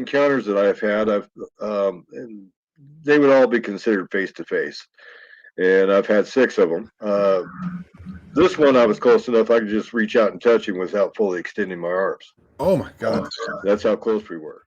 encounters that I've had, and they would all be considered face to face, and I've had 6 of them. This one I was close enough I could just reach out and touch him without fully extending my arms. Oh my God! That's how close we were.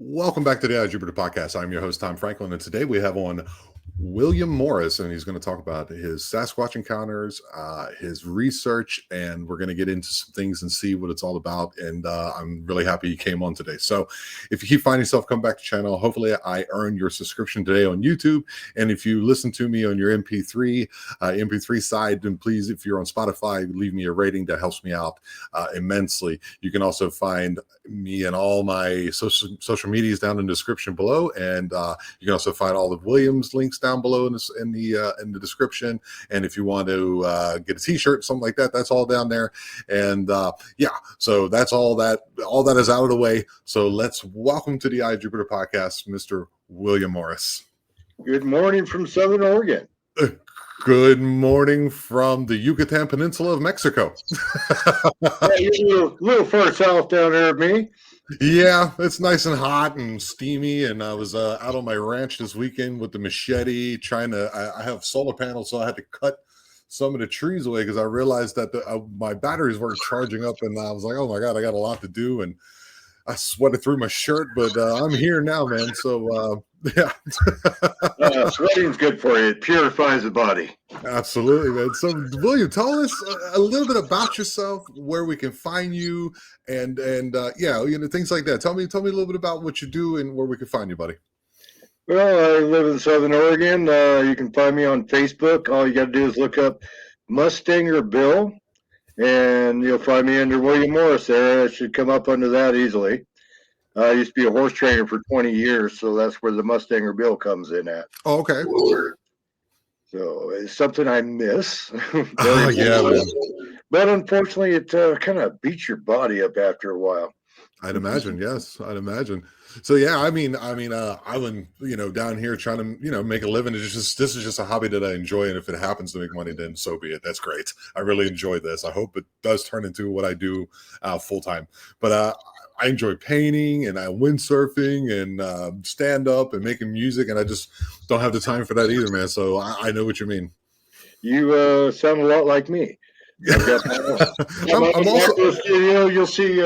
Welcome back to the Jupiter Podcast. I'm your host, Tom Franklin, and today we have on William Morris, and he's going to talk about his Sasquatch encounters, his research, and we're going to get into some things and see what it's all about. And I'm really happy he came on today. So if you keep finding yourself, come back to the channel. Hopefully I earn your subscription today on YouTube. And if you listen to me on your MP3 side, then please, if you're on Spotify, leave me a rating. That helps me out immensely. You can also find me and all my social medias down in the description below, and you can also find all of William's links down below in the description. And if you want to get a t-shirt, something like that, that's all down there. And so that's all that is out of the way. So let's welcome to the Jupiter Podcast, Mr. William Morris. Good morning from Southern Oregon. Good morning from the Yucatan Peninsula of Mexico. You're a little far south down there of me. Yeah, it's nice and hot and steamy. And I was out on my ranch this weekend with the machete I have solar panels, so I had to cut some of the trees away because I realized that my batteries weren't charging up. And I was like, oh my God, I got a lot to do. And I sweated through my shirt, but I'm here now, man. So, yeah. Sweating's good for you. It purifies the body. Absolutely, man. So, William, tell us a little bit about yourself, where we can find you, and things like that. Tell me a little bit about what you do and where we can find you, buddy. Well, I live in Southern Oregon. You can find me on Facebook. All you got to do is look up Mustanger Bill, and you'll find me under William Morris there. It should come up under that easily. I used to be a horse trainer for 20 years, so that's where the Mustanger Bill comes in at. Oh, okay. So it's something I miss. Yeah, man. But unfortunately, it kind of beats your body up after a while. I'd imagine, yes. I'd imagine. So yeah, I mean, I've been, down here trying to, make a living. This is just a hobby that I enjoy, and if it happens to make money, then so be it. That's great. I really enjoy this. I hope it does turn into what I do full time. But I enjoy painting and windsurfing and stand up and making music, and I just don't have the time for that either, man. So I know what you mean. You sound a lot like me. I've got I'm also studio. You'll see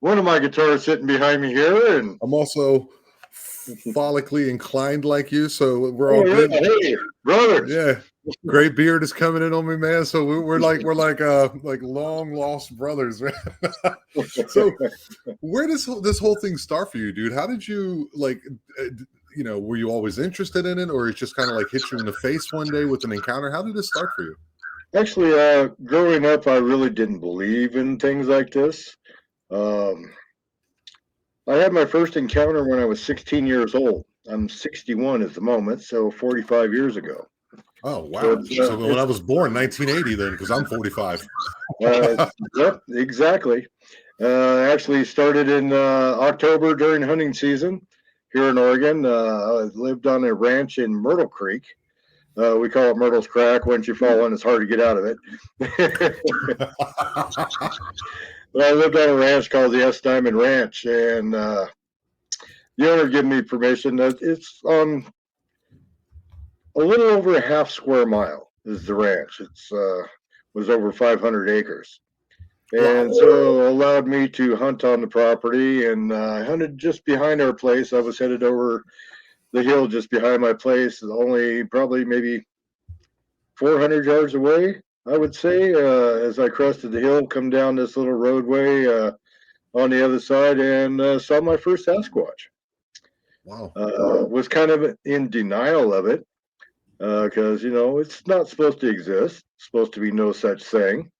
one of my guitars sitting behind me here, and I'm also follically inclined like you, so we're all good. Hey, brothers. Yeah. Great beard is coming in on me, man. So we're like long lost brothers, man. So where does this whole thing start for you, dude? How did you were you always interested in it, or it just kind of like hit you in the face one day with an encounter? How did this start for you? Actually, growing up, I really didn't believe in things like this. Um, I had my first encounter when I was 16 years old. I'm 61 at the moment, so 45 years ago. Oh So wow! So when I was born, 1980, then because I'm 45. uh, yep, exactly. Actually started in October during hunting season here in Oregon. I lived on a ranch in Myrtle Creek. We call it Myrtle's Crack. Once you fall in, it's hard to get out of it. But I lived on a ranch called the S Diamond Ranch, and the owner gave me permission. That it's on a little over a half square mile is the ranch. It's was over 500 acres. Wow. And so allowed me to hunt on the property, and I hunted just behind our place. I was headed over the hill just behind my place, only probably maybe 400 yards away, I would say, as I crested the hill, come down this little roadway on the other side, and saw my first Sasquatch. Wow. Was kind of in denial of it because, it's not supposed to exist. It's supposed to be no such thing.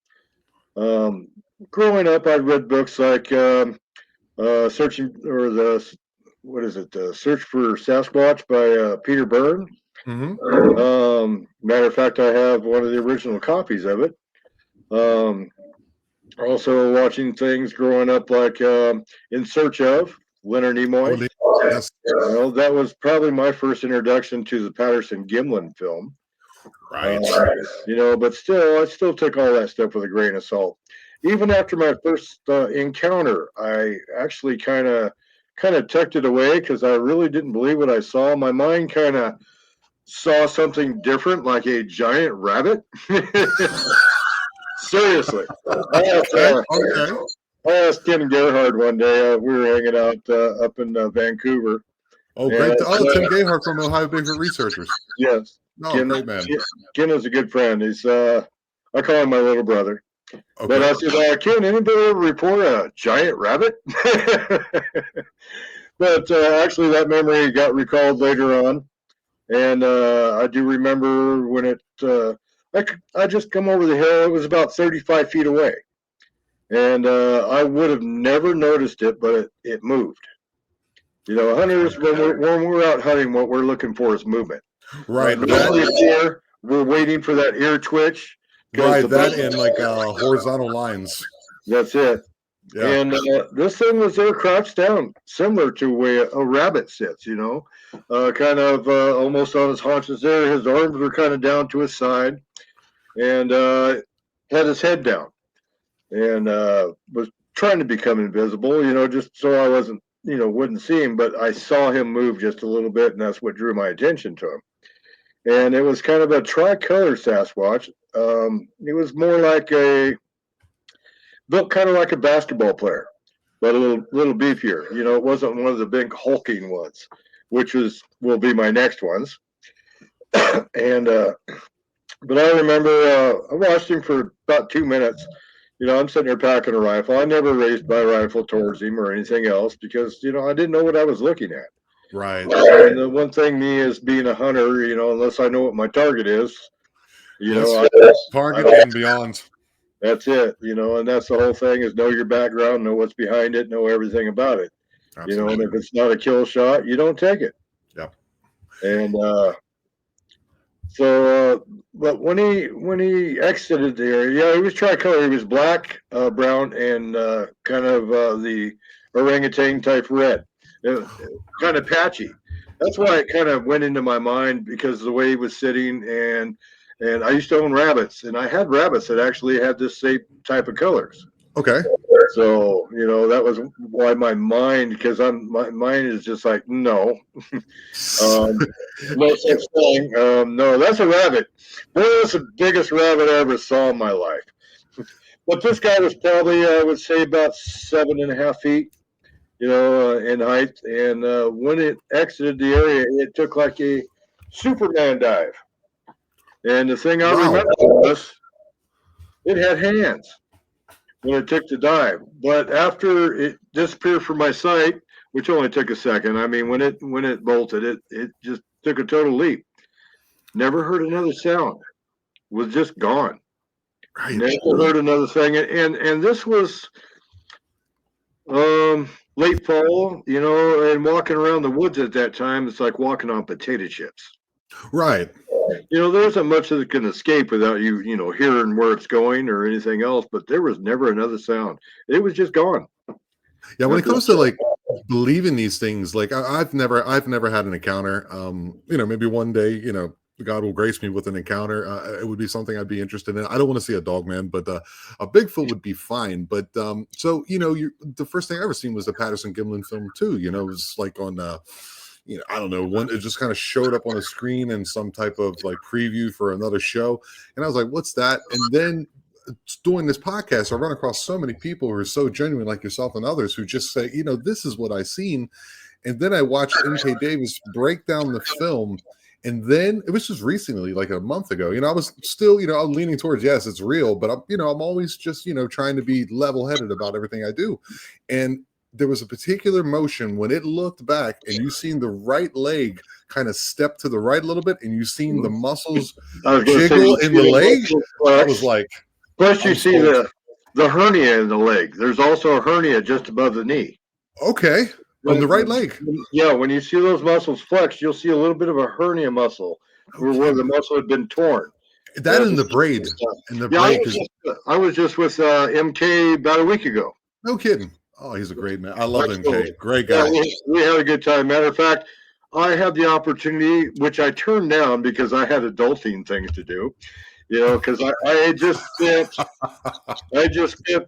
Um, Growing up, I read books like Searching, or what is it? Search for Sasquatch by Peter Byrne. Hmm. Matter of fact, I have one of the original copies of it. Um, Also watching things growing up like In Search of Leonard Oh, Nimoy. yes. Well, that was probably my first introduction to the Patterson Gimlin film. Right. But still, I still took all that stuff with a grain of salt. Even after my first encounter, I actually kind of tucked it away because I really didn't believe what I saw. My mind kind of saw something different, like a giant rabbit. Seriously, I asked, Okay. uh, Okay. I asked Tim Gerhard one day. We were hanging out up in Vancouver, Oh, and great. Oh, Tim Gayhart from Ohio Bigfoot Researchers. yes, No, Ken, great man. Ken is a good friend. He's I call him my little brother. But Okay. I said, Ken, anybody ever report a giant rabbit? But actually, that memory got recalled later on, and I do remember when I just come over the hill. It was about 35 feet away, and I would have never noticed it, but it moved. Hunters, when we're out hunting, what we're looking for is movement. Right. Normally here, we're waiting for that ear twitch because Right. That and like horizontal lines. that's it. Yeah. And this thing was there crouched down, similar to where a rabbit sits, kind of almost on his haunches there. His arms were kind of down to his side, and had his head down, and was trying to become invisible, just so I wouldn't see him. But I saw him move just a little bit, and that's what drew my attention to him. And it was kind of a tricolor Sasquatch. It was more like built kind of like a basketball player, but a little beefier. It wasn't one of the big hulking ones, which will be my next ones. And but I remember I watched him for about 2 minutes. I'm sitting there packing a rifle. I never raised my rifle towards him or anything else because I didn't know what I was looking at. Right. And the one thing, me as being a hunter, unless I know what my target is, Yes. I Target don't. and beyond. That's it, and that's the whole thing is know your background, know what's behind it, know everything about it. And Absolutely. if it's not a kill shot, you don't take it. Yeah. And but when he exited the area, yeah, he was tricolor. He was black, brown, and kind of the orangutan type red, kind of patchy. That's why it kind of went into my mind because of the way he was sitting, and I used to own rabbits, and I had rabbits that actually had this same type of colors. Okay. So that was why my mind, because my mind is just like no, no such thing. No, that's a rabbit. Boy, that's the biggest rabbit I ever saw in my life. But this guy was probably, I would say, about 7.5 feet, in height. And when it exited the area, it took like a Superman dive. And the thing I Wow. remember was it had hands when it took the dive. But after it disappeared from my sight, which only took a second. I mean, when it bolted, it just took a total leap. Never heard another sound. Was just gone. Right. Never heard another thing. And this was late fall, and walking around the woods at that time, it's like walking on potato chips. Right. There isn't much that can escape without you hearing where it's going or anything else, but there was never another sound. It was just gone. Yeah, when it comes to like believing these things, like I've never had an encounter. Maybe one day, God will grace me with an encounter. It would be something I'd be interested in. I don't want to see a dog man, but a Bigfoot would be fine. But so the first thing I ever seen was the Patterson Gimlin film too. It was like on I don't know, one it just kind of showed up on a screen in some type of like preview for another show, and I was like, "What's that?" And then doing this podcast, I run across so many people who are so genuine, like yourself and others, who just say, this is what I seen. And then I watched M.K. Davis break down the film. And then it was just recently, like a month ago, I was still, I'm leaning towards, yes, it's real, but I'm always just, trying to be level headed about everything I do. And there was a particular motion when it looked back and you seen the right leg kind of step to the right a little bit and you seen the muscles jiggle in the leg. I was like, plus you see the hernia in the leg. There's also a hernia just above the knee. Okay. On the right leg. Yeah, when you see those muscles flex, you'll see a little bit of a hernia muscle where the muscle had been torn. That in the braid. I was just with MK about a week ago. No kidding. Oh, he's a great man. I love MK. Great guy. Yeah, we had a good time. Matter of fact, I had the opportunity, which I turned down because I had adulting things to do. Because I just spent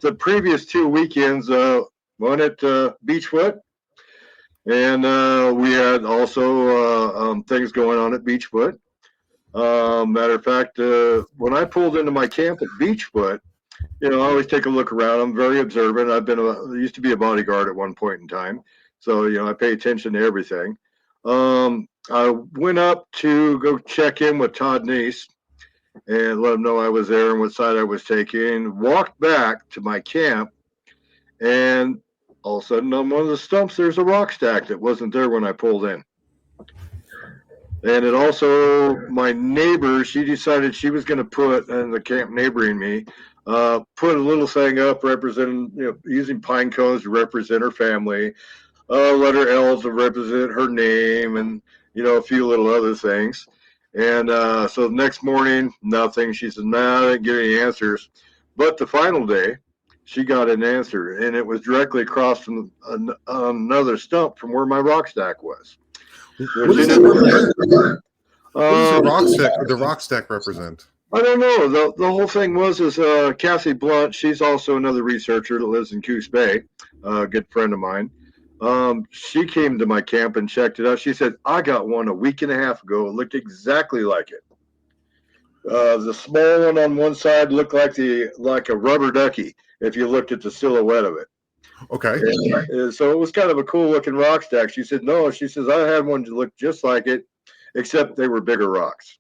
the previous 2 weekends, one at Beachfoot, and we had also things going on at Beachfoot. Matter of fact, when I pulled into my camp at Beachfoot, I always take a look around. I'm very observant. I used to be a bodyguard at one point in time, so I pay attention to everything. I went up to go check in with Todd Neese and let him know I was there and what side I was taking. Walked back to my camp, and all of a sudden on one of the stumps there's a rock stack that wasn't there when I pulled in. And it also, my neighbor, she decided she was going to put, and the camp neighboring me, put a little thing up representing, using pine cones to represent her family, letter L to represent her name, and a few little other things. And so the next morning, nothing. She said, "Nah, I didn't get any answers." But the final day, she got an answer, and it was directly across from another stump from where my rock stack was. What does that represent? What does the rock stack represent? I don't know. The whole thing was Kathy Blunt. She's also another researcher that lives in Coos Bay, a good friend of mine. She came to my camp and checked it out. She said, "I got one a week and a half ago. It looked exactly like it. The small one on one side looked like a rubber ducky if you looked at the silhouette of it." Okay. And so it was kind of a cool looking rock stack. She said, "No," she says, "I had one that looked just like it, except they were bigger rocks.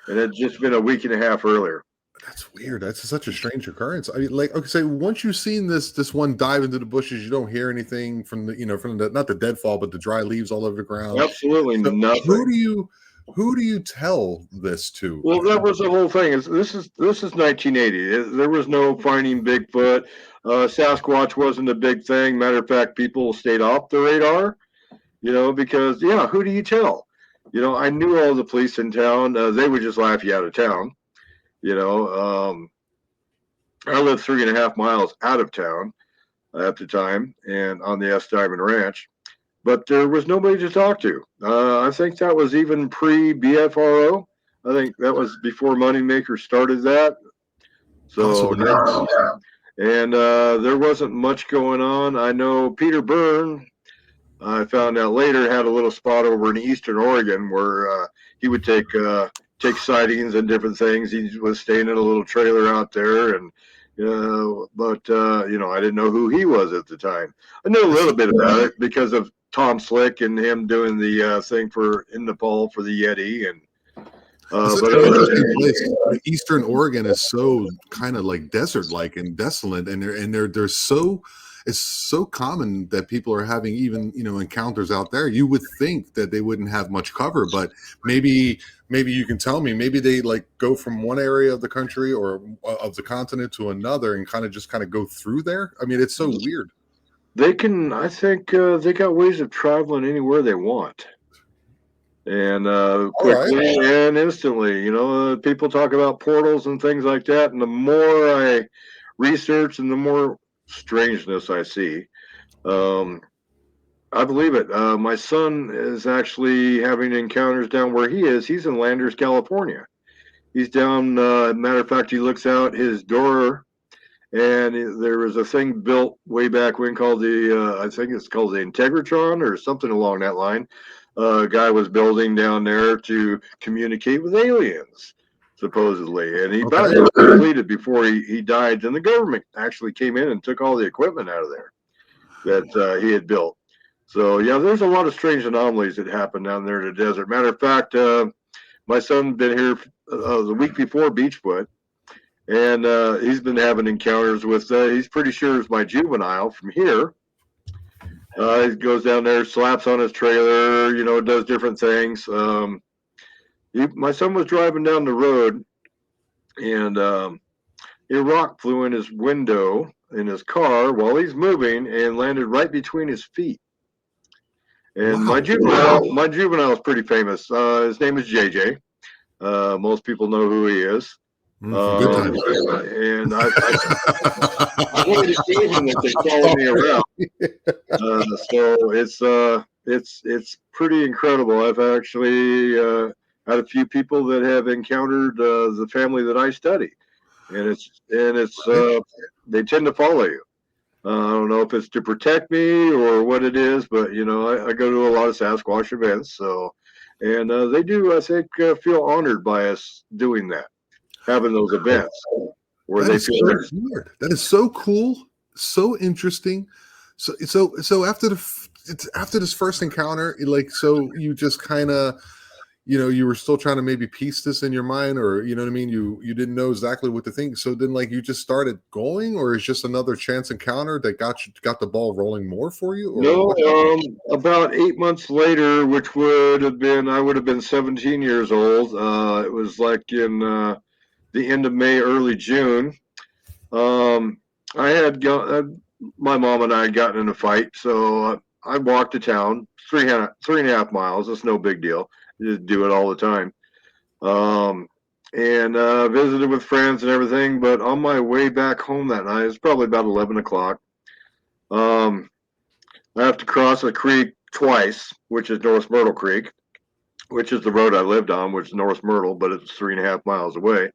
And it had just been a week and a half earlier." That's weird. That's such a strange occurrence. I mean, like, okay, so once you've seen this one dive into the bushes, you don't hear anything from the not the deadfall, but the dry leaves all over the ground. Absolutely nothing. Who do you tell this to? Well, that was the whole thing. This is 1980. There was no finding Bigfoot. Sasquatch wasn't a big thing. Matter of fact, people stayed off the radar. Because who do you tell? I knew all the police in town. They would just laugh you out of town. I lived 3.5 miles out of town at the time and on the S Diamond Ranch, but there was nobody to talk to. I think that was even pre-BFRO. I think that was before Moneymaker started that. So, and there wasn't much going on. I know Peter Byrne, I found out later, had a little spot over in Eastern Oregon where he would take sightings and different things. He was staying in a little trailer out there, and but I didn't know who he was at the time. I knew a little bit about it because of Tom Slick and him doing the thing in Nepal for the Yeti, and Eastern Oregon is so kind of like desert-like and desolate, and they're so. it's so common that people are having even, encounters out there. You would think that they wouldn't have much cover, but maybe you can tell me, maybe they like go from one area of the country or of the continent to another and kind of go through there. I mean, it's so weird. They can, I think, they got ways of traveling anywhere they want, and All right. quickly and instantly. People talk about portals and things like that, and the more I research and the more strangeness I see, um, I believe it. My son is actually having encounters down where he is. He's in Landers, California. He's down. Matter of fact, he looks out his door, and there was a thing built way back when called I think it's called the Integratron or something along that line. A guy was building down there to communicate with aliens, supposedly, and he about Okay. had completed before he died. And the government actually came in and took all the equipment out of there that he had built. So yeah, there's a lot of strange anomalies that happen down there in the desert. Matter of fact, my son been here the week before Beachfoot, and he's been having encounters with. He's pretty sure it's my juvenile from here. He goes down there, slaps on his trailer, does different things. My son was driving down the road, and a rock flew in his window in his car while he's moving and landed right between his feet. And Wow. my juvenile is pretty famous. His name is JJ. Most people know who he is. Good times. And I wanted to save him that they follow me around. So it's pretty incredible. I've actually had a few people that have encountered the family that I study, and it's they tend to follow you. I don't know if it's to protect me or what it is, but I go to a lot of Sasquatch events, and they do, I think, feel honored by us doing that, having those events where That they is feel so weird. That is so cool, so interesting. So after this first encounter, like, so you just kind of, you were still trying to maybe piece this in your mind, or you know what I mean. You didn't know exactly what to think. So then, like, you just started going, or is just another chance encounter that got the ball rolling more for you, or No, what happened? about 8 months later, which I would have been 17 years old. It was like in the end of May, early June. Um, I had my mom and I had gotten in a fight, so I walked to town, 3.5 miles. It's no big deal. You just do it all the time. Um, and visited with friends and everything. But on my way back home that night, it's probably about 11 o'clock. Um, I have to cross a creek twice, which is North Myrtle Creek, which is the road I lived on, which is North Myrtle, but it's 3.5 miles away.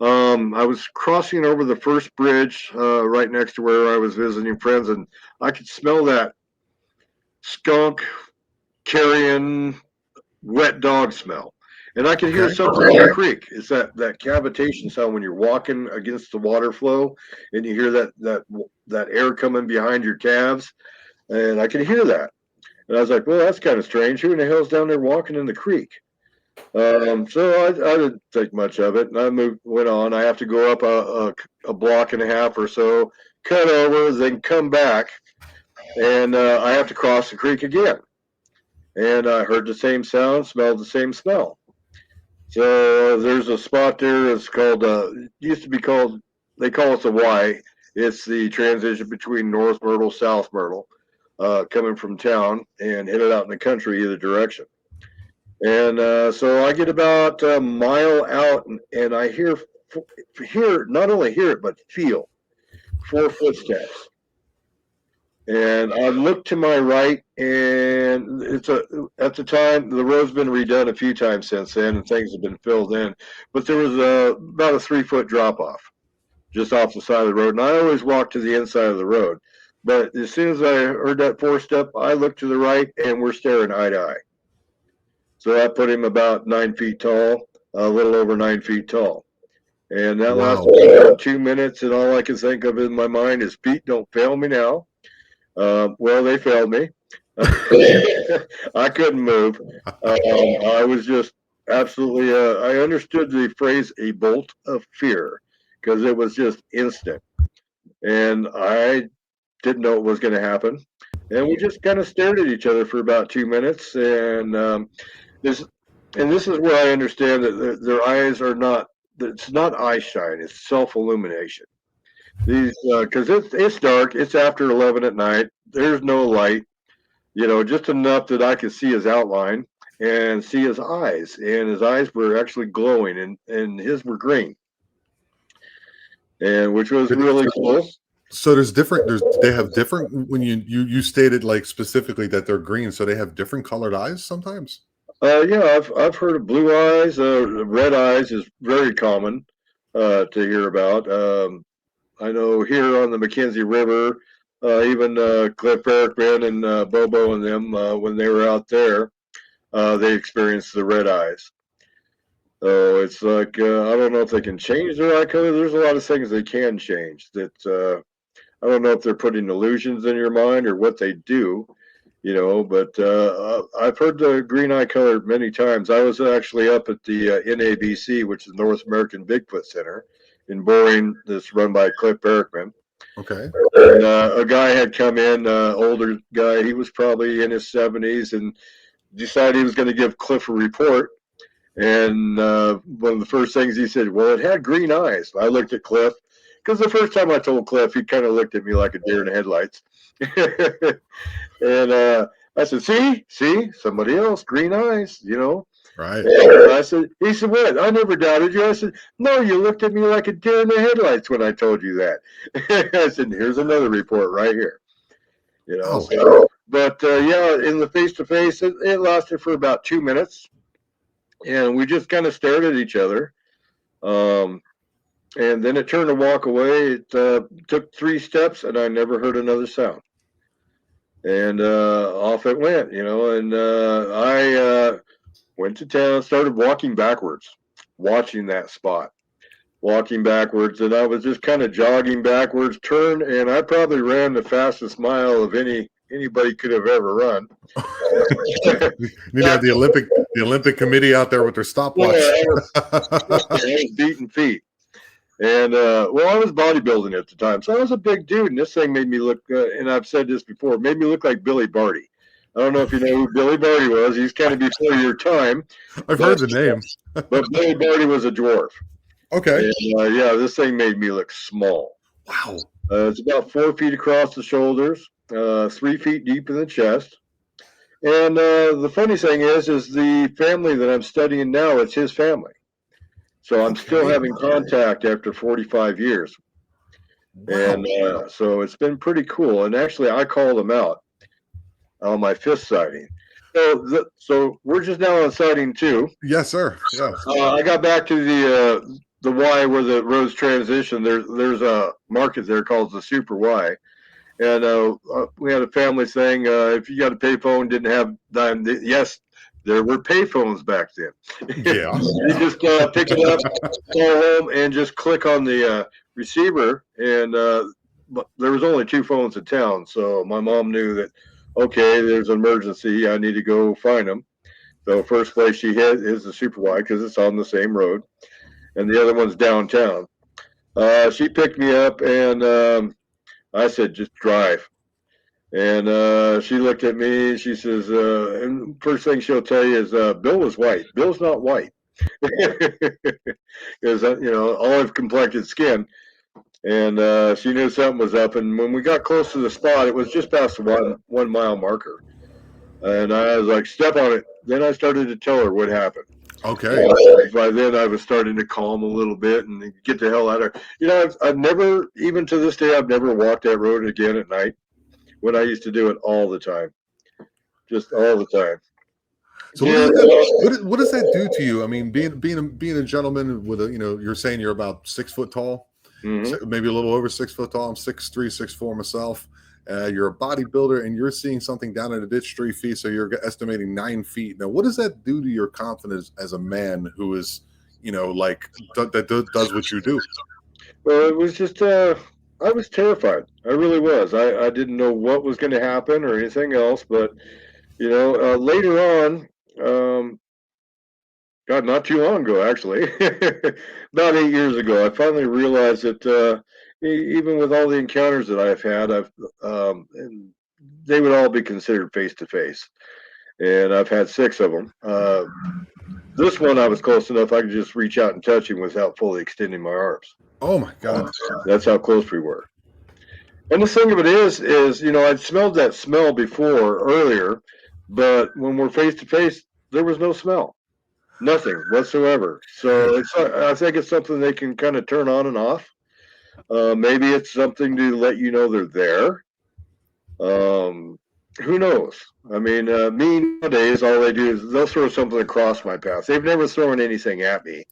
I was crossing over the first bridge right next to where I was visiting friends, and I could smell that skunk carrion wet dog smell. And I could hear Okay. something in the creek. It's that cavitation sound when you're walking against the water flow, and you hear that air coming behind your calves. And I could hear that. And I was like, well, that's kind of strange. Who in the hell's down there walking in the creek? So I didn't think much of it, and went on. I have to go up a block and a half or so, cut over, then come back, and I have to cross the creek again. And I heard the same sound, smelled the same smell. So there's a spot there. It's called, used to be called, they call it the Y. It's the transition between North Myrtle, South Myrtle, coming from town and headed out in the country either direction. And so I get about a mile out, and I not only hear it, but feel 4 footsteps. And I look to my right, and at the time the road's been redone a few times since then, and things have been filled in. But there was about a 3 foot drop off just off the side of the road, and I always walk to the inside of the road. But as soon as I heard that 4 step, I looked to the right, and we're staring eye to eye. So I put him about 9 feet tall, a little over 9 feet tall. And that Wow. lasted about 2 minutes, and all I can think of in my mind is, Pete, don't fail me now. Well, they failed me. I couldn't move. I was just absolutely, I understood the phrase a bolt of fear because it was just instant. And I didn't know what was going to happen. And we just kind of stared at each other for about 2 minutes. And this is where I understand that their eyes are not. It's not eye shine. It's self illumination. These because it's dark. It's after 11 at night. There's no light. Just enough that I could see his outline and see his eyes. And his eyes were actually glowing, and his were green, and which was really cool. So they have different, when you stated like specifically that they're green, so they have different colored eyes sometimes. Yeah, I've heard of blue eyes. Red eyes is very common to hear about. I know here on the McKenzie River, even Cliff Berkman and Bobo and them, when they were out there, they experienced the red eyes. So it's like I don't know if they can change their eye color. There's a lot of things they can change. That I don't know if they're putting illusions in your mind or what they do. But I've heard the green eye color many times. I was actually up at the NABC, which is North American Bigfoot Center in Boring, that's run by Cliff Berkman. Okay. And a guy had come in, older guy. He was probably in his 70s and decided he was going to give Cliff a report. And one of the first things he said, well, it had green eyes. I looked at Cliff because the first time I told Cliff, he kind of looked at me like a deer in the headlights. And I said, see, somebody else, green eyes, Right. And he said, what? I never doubted you. I said, no, you looked at me like a deer in the headlights when I told you that. I said, here's another report right here. Oh. So, but yeah, in the face-to-face, it lasted for about 2 minutes. And we just kind of stared at each other. And then it turned to walk away. It took 3 steps, and I never heard another sound. And off it went, and I went to town, started walking backwards, watching that spot, walking backwards, and I was just kind of jogging backwards, turned, and I probably ran the fastest mile of anybody could have ever run. You need to have the Olympic committee out there with their stopwatch. I was beating feet. And well, I was bodybuilding at the time, so I was a big dude, and this thing made me look. And I've said this before, made me look like Billy Barty. I don't know if you know who Billy Barty was. He's kind of before your time. I've heard the name, but Billy Barty was a dwarf. Okay. And, yeah, this thing made me look small. Wow. It's about 4 feet across the shoulders, 3 feet deep in the chest. And the funny thing is the family that I'm studying now, it's his family. So I'm still having contact after 45 years. Wow. And so it's been pretty cool. And actually, I called them out on my 5th sighting. So we're just now on sighting 2. Yes, sir. Yeah. I got back to the Y where the roads transition. There's a market there called the Super Y. And we had a family saying, if you got a payphone, didn't have dime. Yes, there were payphones back then. Yeah. You just pick it up, call home, and just click on the receiver. And there was only 2 phones in town, so my mom knew that, okay, there's an emergency. I need to go find them. So first place she hit is the Super Y because it's on the same road, and the other one's downtown. She picked me up, and I said, just drive. And she looked at me, and she says, and first thing she'll tell you is, Bill was white. Bill's not white. Because, olive complected skin. And she knew something was up. And when we got close to the spot, it was just past the 1 mile marker. And I was like, step on it. Then I started to tell her what happened. Okay. By then, I was starting to calm a little bit and get the hell out of her. I've never, even to this day, I've never walked that road again at night when I used to do it all the time. Just all the time. So what does that do to you? I mean, being a gentleman with you're saying you're about 6 foot tall, maybe a little over 6 foot tall. I'm 6'3", 6'4" myself. You're a bodybuilder, and you're seeing something down in a ditch 3 feet, so you're estimating 9 feet. Now, what does that do to your confidence as a man who is, that does what you do? Well, it was just, I was terrified. I really was. I didn't know what was going to happen or anything else, but, later on, God, not too long ago, actually, about 8 years ago, I finally realized that even with all the encounters that I've had, and they would all be considered face to face, and I've had 6 of them. This one I was close enough I could just reach out and touch him without fully extending my arms. Oh my God. That's how close we were. And the thing of it is I'd smelled that smell before earlier, but when we're face to face, there was no smell, nothing whatsoever. So I think it's something they can kind of turn on and off. Maybe it's something to let you know they're there. Who knows? I mean, me nowadays, all they do is they'll throw something across my path. They've never thrown anything at me.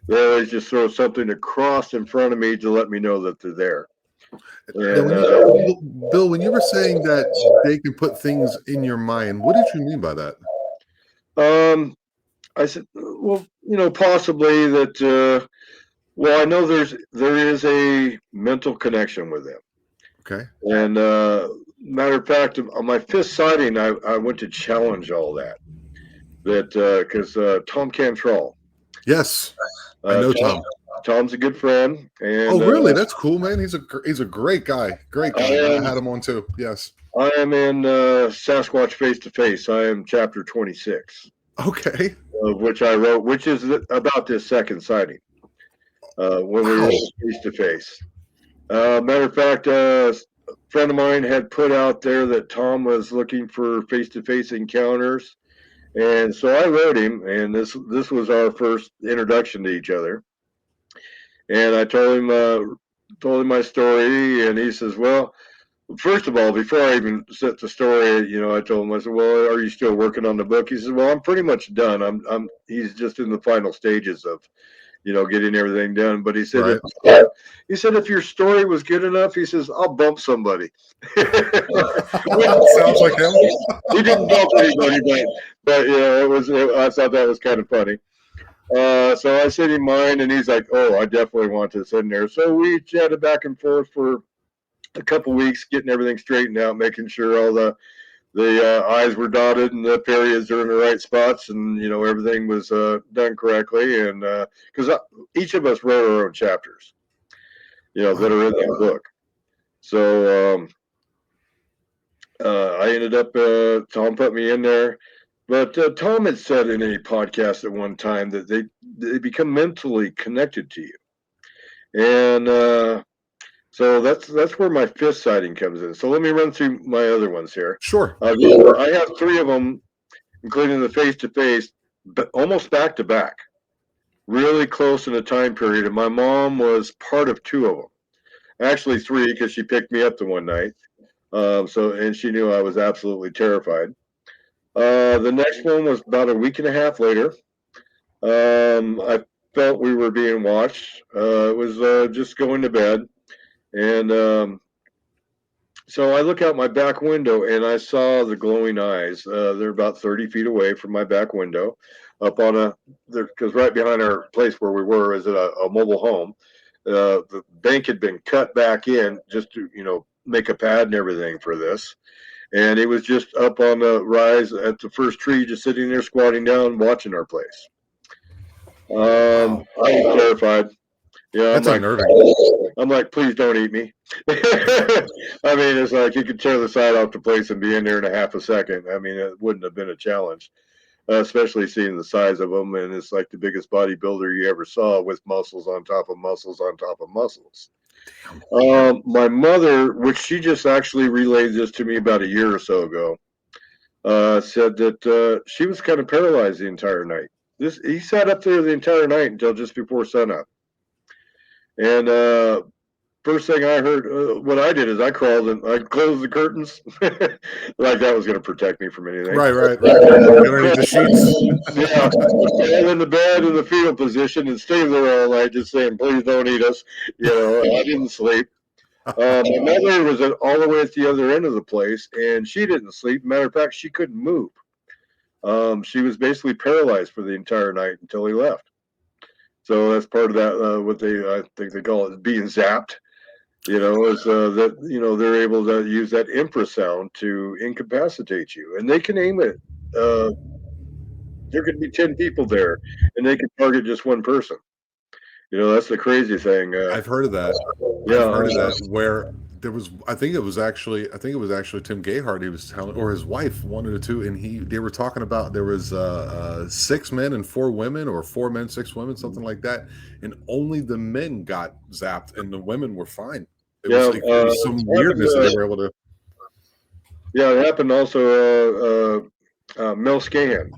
They always just throw something across in front of me to let me know that they're there. Now, And Bill, when you were saying that they can put things in your mind, what did you mean by that? I said, well, possibly that. Well, I know there is a mental connection with them. Okay. And matter of fact, on my 5th sighting, I went to challenge all that. Because Tom Cantrell. Yes, I know Tom. Tom's a good friend. And oh, really? That's cool, man. He's a great guy. Great guy. I had him on too. Yes. I am in Sasquatch Face to Face. I am chapter 26. Okay. Which I wrote, which is about this second sighting. When we were face to face. Matter of fact, a friend of mine had put out there that Tom was looking for face to face encounters. And so I wrote him, and this was our first introduction to each other. And I told him my story, and he says, "Well, first of all, before I even set the story, I told him, I said, well, are you still working on the book?" He says, "Well, I'm pretty much done. He's just in the final stages of, getting everything done." But he said, right. if your story was good enough, he says, "I'll bump somebody." Sounds like him. He didn't bump anybody, but I thought that was kind of funny. So I sent him mine, and he's like, "Oh, I definitely want this in there." So we chatted back and forth for a couple weeks, getting everything straightened out, making sure all the I's were dotted and the periods are in the right spots, and everything was done correctly. And because each of us wrote our own chapters, that are in that book. So I ended up Tom put me in there. But Tom had said in a podcast at one time that they become mentally connected to you, and so that's where my 5th sighting comes in. So let me run through my other ones here. Sure. I have 3 of them, including the face to face, but almost back to back, really close in a time period. And my mom was part of 2 of them, actually 3, because she picked me up the one night. And she knew I was absolutely terrified. The next one was about a week and a half later. I felt we were being watched. It was just going to bed. And so I look out my back window, and I saw the glowing eyes. They're about 30 feet away from my back window, up on because right behind our place where we were is a mobile home. The bank had been cut back in just to, make a pad and everything for this. And it was just up on the rise at the first tree, just sitting there squatting down, watching our place. I was terrified. Yeah, That's unnerving. I'm like, please don't eat me. I mean, it's like you could tear the side off the place and be in there in a half a second. I mean, it wouldn't have been a challenge, especially seeing the size of them. And it's like the biggest bodybuilder you ever saw, with muscles on top of muscles on top of muscles. My mother, which she just actually relayed this to me about a year or so ago, said that she was kind of paralyzed the entire night. He sat up there the entire night until just before sunup. And first thing I heard, what I did is I crawled and I closed the curtains, like that was going to protect me from anything. Right. Underneath the sheets. Yeah, stand in the bed in the fetal position and stay there all night, just saying, "Please don't eat us." I didn't sleep. My mother was all the way at the other end of the place, and she didn't sleep. Matter of fact, she couldn't move. She was basically paralyzed for the entire night until he left. So that's part of that. What I think they call it being zapped. Is that they're able to use that infrasound to incapacitate you, and they can aim it. There could be 10 people there, and they could target just one person. That's the crazy thing. I've heard of that. I've Yeah, heard of that where there was, I think it was actually Tim Gayhart. He was telling, or his wife, one of the two, and they were talking about there was 6 men and 4 women, or 4 men, 6 women, something like that, and only the men got zapped, and the women were fine. It was yeah. like there was some weirdness that they were able to. Yeah, it happened also. Mel Scahan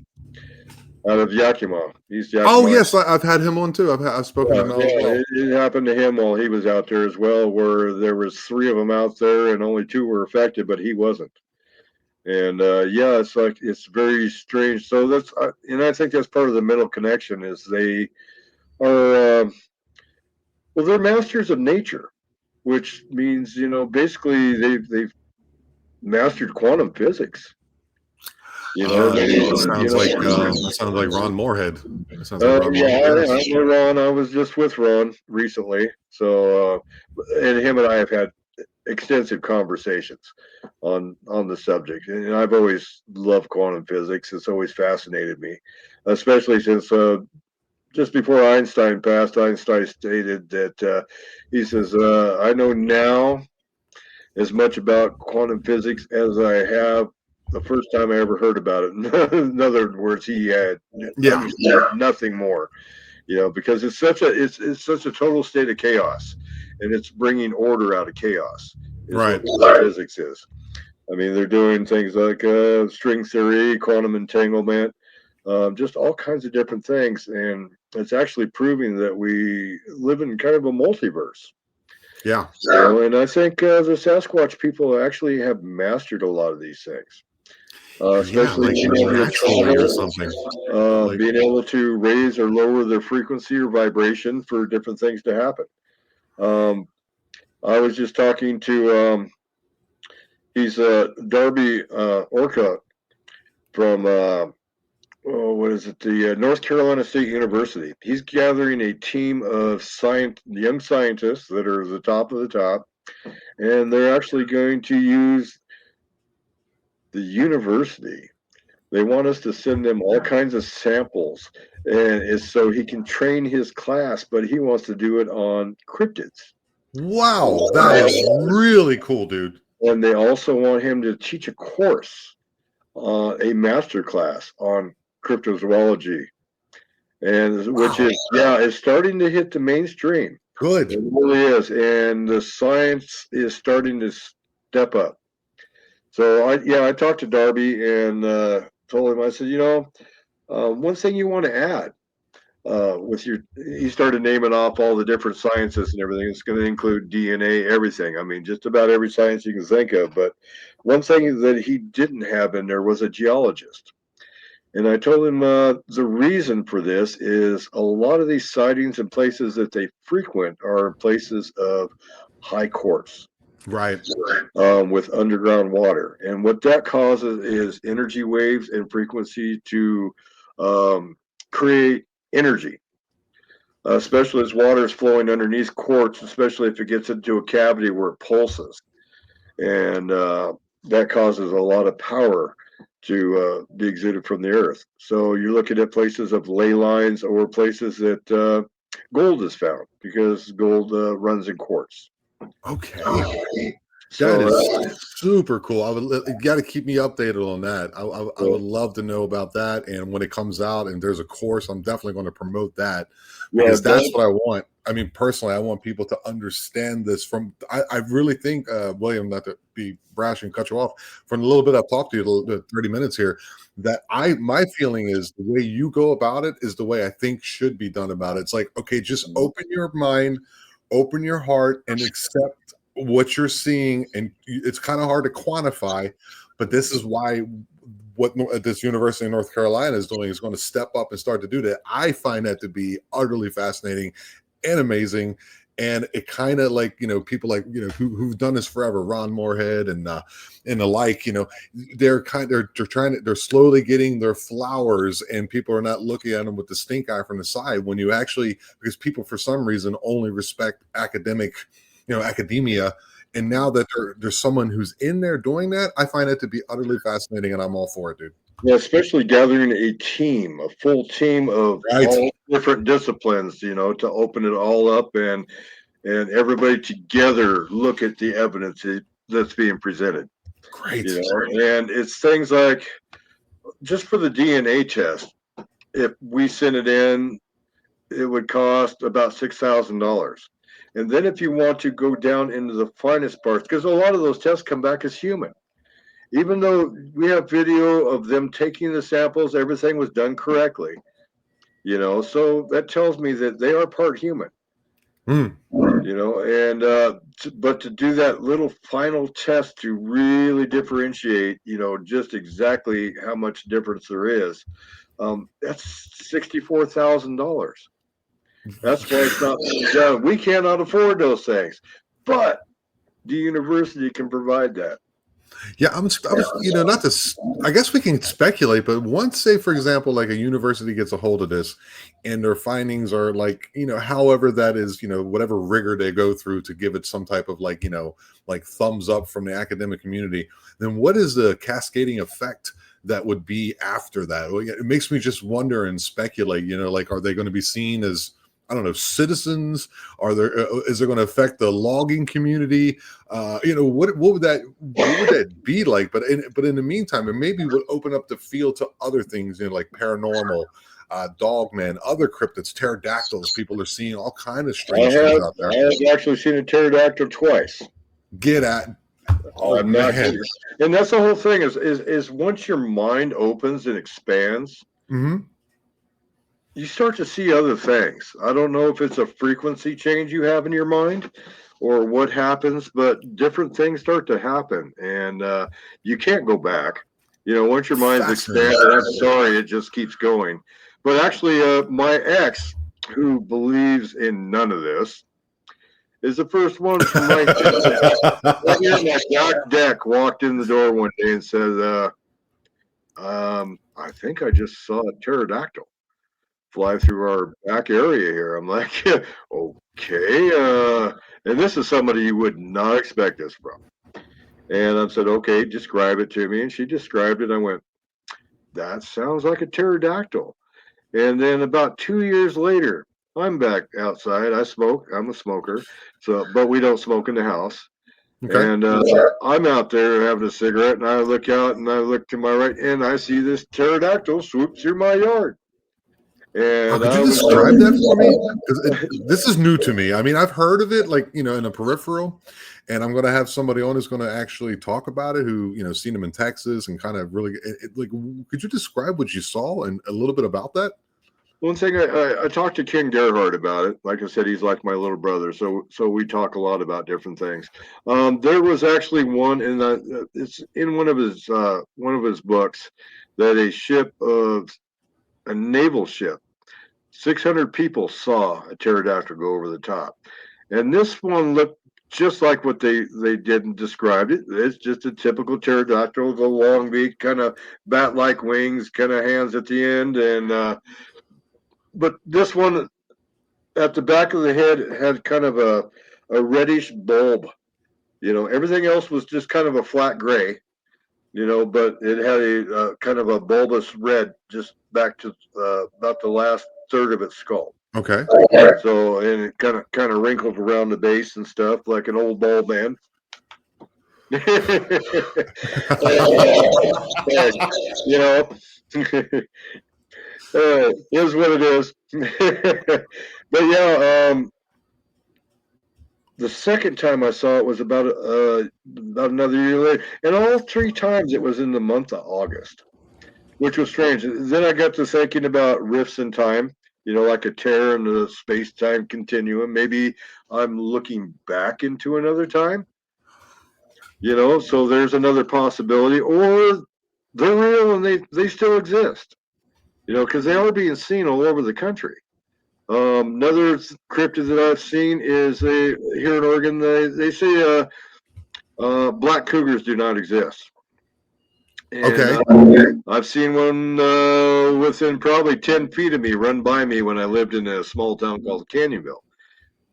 out of Yakima. He's Oh Yakima. yes, I've had him on too. I've spoken to Yeah, Mel as yeah. well. It happened to him while he was out there as well, where there was 3 of them out there and only 2 were affected, but he wasn't. And yeah, it's very strange. So and I think that's part of the mental connection is they are well, they're masters of nature, which means basically they've mastered quantum physics. That sounds like Ron Moorhead. That sounds like Ron Yeah, Moorhead. I Yes. know Ron. I was just with Ron recently, so and him and I have had extensive conversations on the subject, and I've always loved quantum physics. It's always fascinated me, especially since just before Einstein passed, Einstein stated that he says, "I know now as much about quantum physics as I have the first time I ever heard about it." In other words, he had Yeah. understood nothing more, because it's such a total state of chaos, and it's bringing order out of chaos is Right. what physics is. I mean, they're doing things like string theory, quantum entanglement, just all kinds of different things, and it's actually proving that we live in kind of a multiverse. Yeah. And I think the Sasquatch people actually have mastered a lot of these things, Yeah, especially like being able to naturally or travel, something. Like, being able to raise or lower their frequency or vibration for different things to happen. Um, I was just talking to he's Darby Orcutt from what is it? The North Carolina State University. He's gathering a team of young scientists that are the top of the top, and they're actually going to use the university. They want us to send them all kinds of samples, and it's so he can train his class, but he wants to do it on cryptids. wow, that is really cool, dude. And they also want him to teach a course, a master class on cryptozoology, and which Wow. is starting to hit the mainstream. Good. It really is, and the science is starting to step up. So I talked to Darby and told him, I said, one thing you want to add with he started naming off all the different sciences and everything. It's going to include DNA, everything. I mean, just about every science you can think of. But one thing that he didn't have in there was a geologist. And I told him the reason for this is a lot of these sightings and places that they frequent are places of high quartz Right. with underground water. And what that causes is energy waves and frequency to create energy, especially as water is flowing underneath quartz, especially if it gets into a cavity where it pulses. And that causes a lot of power to be exuded from the earth. So you're looking at places of ley lines or places that gold is found because gold runs in quartz. Okay. That So is super cool. You got to keep me updated on that. I would love to know about that. And when it comes out and there's a course, I'm definitely going to promote that yeah, because that's what I want. I mean, personally, I want people to understand this I really think, William, not to be brash and cut you off, from a little bit I've talked to you, 30 minutes here, that my feeling is the way you go about it is the way I think should be done about it. It's like, okay, just open your mind, open your heart, and accept what you're seeing. And it's kind of hard to quantify, but this is why what this University of North Carolina is doing is going to step up and start to do that. I find that to be utterly fascinating and amazing. And it kind of like, people like, who've done this forever, Ron Moorhead and the like, they're slowly getting their flowers, and people are not looking at them with the stink eye from the side when you actually, because people for some reason only respect academia. And now that there's someone who's in there doing that, I find it to be utterly fascinating, and I'm all for it, dude. Yeah, especially gathering a full team of Right. all different disciplines, to open it all up and everybody together look at the evidence that's being presented. Great. And it's things like just for the DNA test, if we send it in, it would cost about $6,000. And then if you want to go down into the finest parts, because a lot of those tests come back as human, even though we have video of them taking the samples, everything was done correctly. So that tells me that they are part human. Mm. And but to do that little final test to really differentiate, just exactly how much difference there is, that's $64,000. That's why it's not being done. We cannot afford those things, but the university can provide that. Yeah, I was, not to, I guess we can speculate, but once, say, for example, like a university gets a hold of this and their findings are like, however that is, whatever rigor they go through to give it some type of like, like thumbs up from the academic community, then what is the cascading effect that would be after that? Well, it makes me just wonder and speculate, like, are they going to be seen as, I don't know, citizens? Are there, is it going to affect the logging community? What would that be like? But in the meantime, it maybe would open up the field to other things, like paranormal, dogmen, other cryptids, pterodactyls. People are seeing all kind of I strange things have out there. I have actually seen a pterodactyl twice. Get at, oh I'm not man. kidding. And that's the whole thing is once your mind opens and expands, Hmm. you start to see other things. I don't know if it's a frequency change you have in your mind or what happens, but different things start to happen and you can't go back. Once your mind's Fascinating. expanded, I'm sorry, it just keeps going. But actually, my ex, who believes in none of this, is the first one from right here in that dark deck walked in the door one day and said, I think I just saw a pterodactyl fly through our back area here. I'm like, okay. And this is somebody you would not expect this from. And I said, okay, describe it to me. And she described it. I went, that sounds like a pterodactyl. And then about 2 years later, I'm back outside. I smoke. I'm a smoker. But we don't smoke in the house. Okay. And I'm out there having a cigarette, and I look out and I look to my right, and I see this pterodactyl swoop through my yard. Oh, And could I you was describe that for me? Because this is new to me. I mean, I've heard of it, like, in a peripheral, and I'm going to have somebody on who's going to actually talk about it, who, seen them in Texas and kind of really, like, could you describe what you saw and a little bit about that? one thing I talked to King Gerhardt about it. Like I said, he's like my little brother, so we talk a lot about different things. There was actually one in it's in one of his books that a naval ship, 600 people saw a pterodactyl go over the top, and this one looked just like what they didn't describe it. It's just a typical pterodactyl with a long beak, kind of bat-like wings, kind of hands at the end, and but this one at the back of the head had kind of a reddish bulb. Everything else was just kind of a flat gray. But it had a kind of a bulbous red just back to about the last third of its skull. Okay. So and it kind of wrinkled around the base and stuff like an old ball band. uh, you know, is what it is. But yeah, the second time I saw it was about another year later, and all three times it was in the month of August, which was strange. Then I got to thinking about rifts in time, like a tear in the space-time continuum. Maybe I'm looking back into another time, so there's another possibility, or they're real and they still exist, because they are being seen all over the country. Another cryptid that I've seen is here in Oregon. They say black cougars do not exist, and Okay. I've seen one within probably 10 feet of me run by me when I lived in a small town called Canyonville,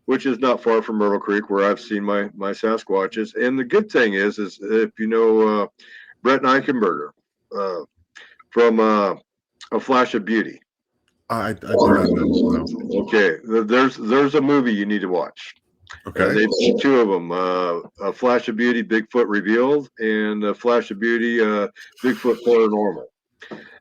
which is not far from Myrtle Creek, where I've seen my Sasquatches. And the good thing is if Brett Eichenberger, uh, from A Flash of Beauty. I do not know. No. Okay, there's a movie you need to watch. Okay. And they've seen two of them: A Flash of Beauty, Bigfoot Revealed, and A Flash of Beauty, Bigfoot Paranormal.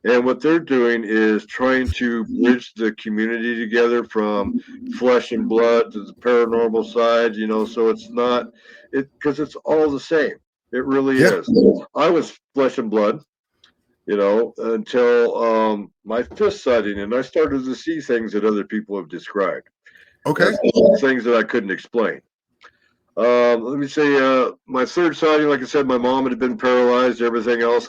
And what they're doing is trying to bridge the community together from flesh and blood to the paranormal side, so it's not because it's all the same. It really Yeah. is. I was flesh and blood, until my fifth sighting, and I started to see things that other people have described. Okay. Things that I couldn't explain. Let me say, my third sighting, like I said, my mom had been paralyzed, everything else.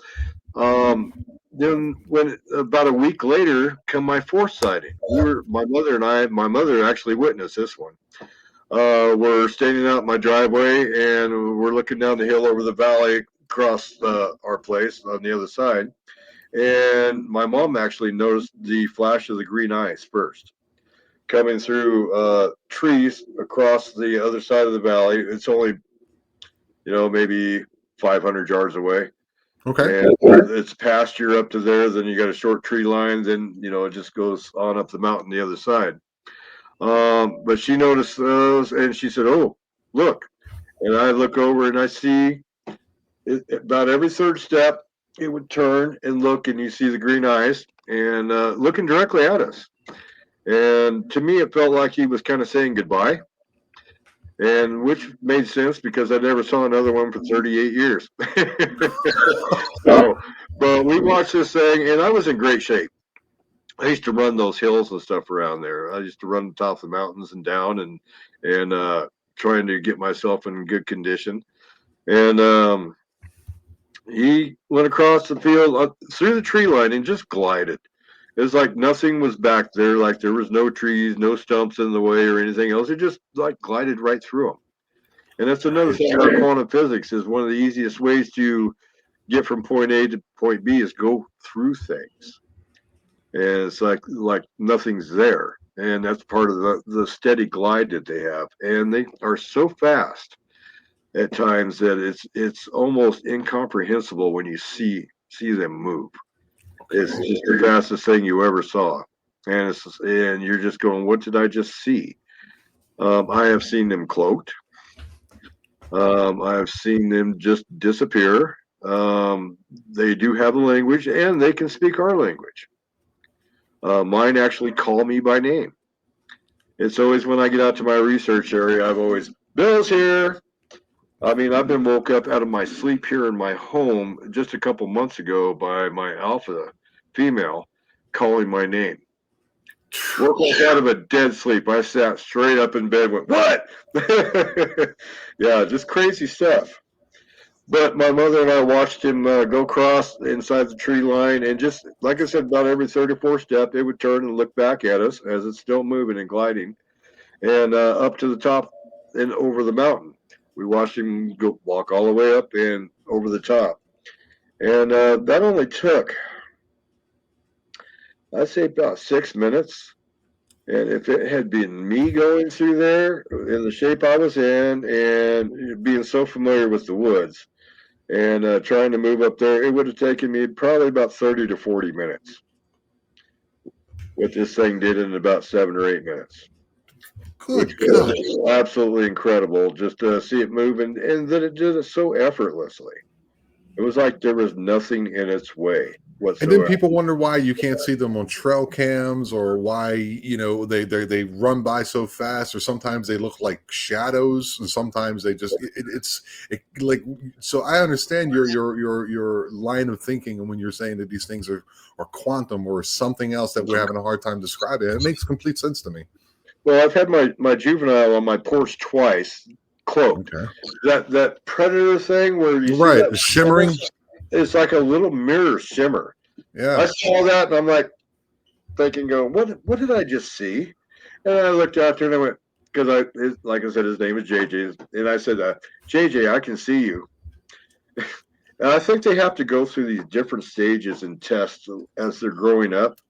Then when about a week later come my fourth sighting. My mother actually witnessed this one. We're standing out in my driveway and we're looking down the hill over the valley across our place on the other side. And my mom actually noticed the flash of the green eyes first coming through trees across the other side of the valley. It's only, maybe 500 yards away. Okay. And it's pasture up to there. Then you got a short tree line. Then, it just goes on up the mountain the other side. But she noticed those and she said, "Oh, look." And I look over and I see about every third step, it would turn and look, and you see the green eyes and looking directly at us. And to me, it felt like he was kind of saying goodbye. And which made sense because I never saw another one for 38 years. So, but we watched this thing, and I was in great shape. I used to run those hills and stuff around there. I used to run the top of the mountains and down, and trying to get myself in good condition. And he went across the field through the tree line and just glided. It was like nothing was back there, like there was no trees, no stumps in the way or anything else. It just like glided right through them. And that's another thing about quantum physics is one of the easiest ways to get from point A to point B is go through things. And it's like nothing's there. And that's part of the steady glide that they have. And they are so fast at times that it's almost incomprehensible when you see them move. It's just the fastest thing you ever saw. And you're just going, what did I just see? I have seen them cloaked. I have seen them just disappear. They do have a language, and they can speak our language. Mine actually call me by name. It's always when I get out to my research area, I've always, "Bill's here." I mean, I've been woke up out of my sleep here in my home just a couple months ago by my alpha female calling my name. Woke up out of a dead sleep. I sat straight up in bed, went, "What?" Yeah, just crazy stuff. But my mother and I watched him go across inside the tree line, and just like I said, about every 34 step, it would turn and look back at us as it's still moving and gliding, and up to the top and over the mountain. We watched him go walk all the way up and over the top, and that only took, I'd say, about 6 minutes. And if it had been me going through there in the shape I was in and being so familiar with the woods and trying to move up there, it would have taken me probably about 30 to 40 minutes. What this thing did in about 7 or 8 minutes. Which was absolutely incredible just to see it move, and then it did it so effortlessly. It was like there was nothing in its way whatsoever. And then people wonder why you can't see them on trail cams, or why they run by so fast, or sometimes they look like shadows, and sometimes they just like. So I understand your line of thinking when you're saying that these things are quantum or something else that we're having a hard time describing. It makes complete sense to me. Well, I've had my juvenile on my porch twice, cloaked. Okay. That predator thing where you see that shimmering. It's like a little mirror shimmer. Yeah. I saw that and I'm like thinking, going, what did I just see? And I looked out there and I went, because like I said, his name is JJ, and I said, JJ, I can see you. And I think they have to go through these different stages and tests as they're growing up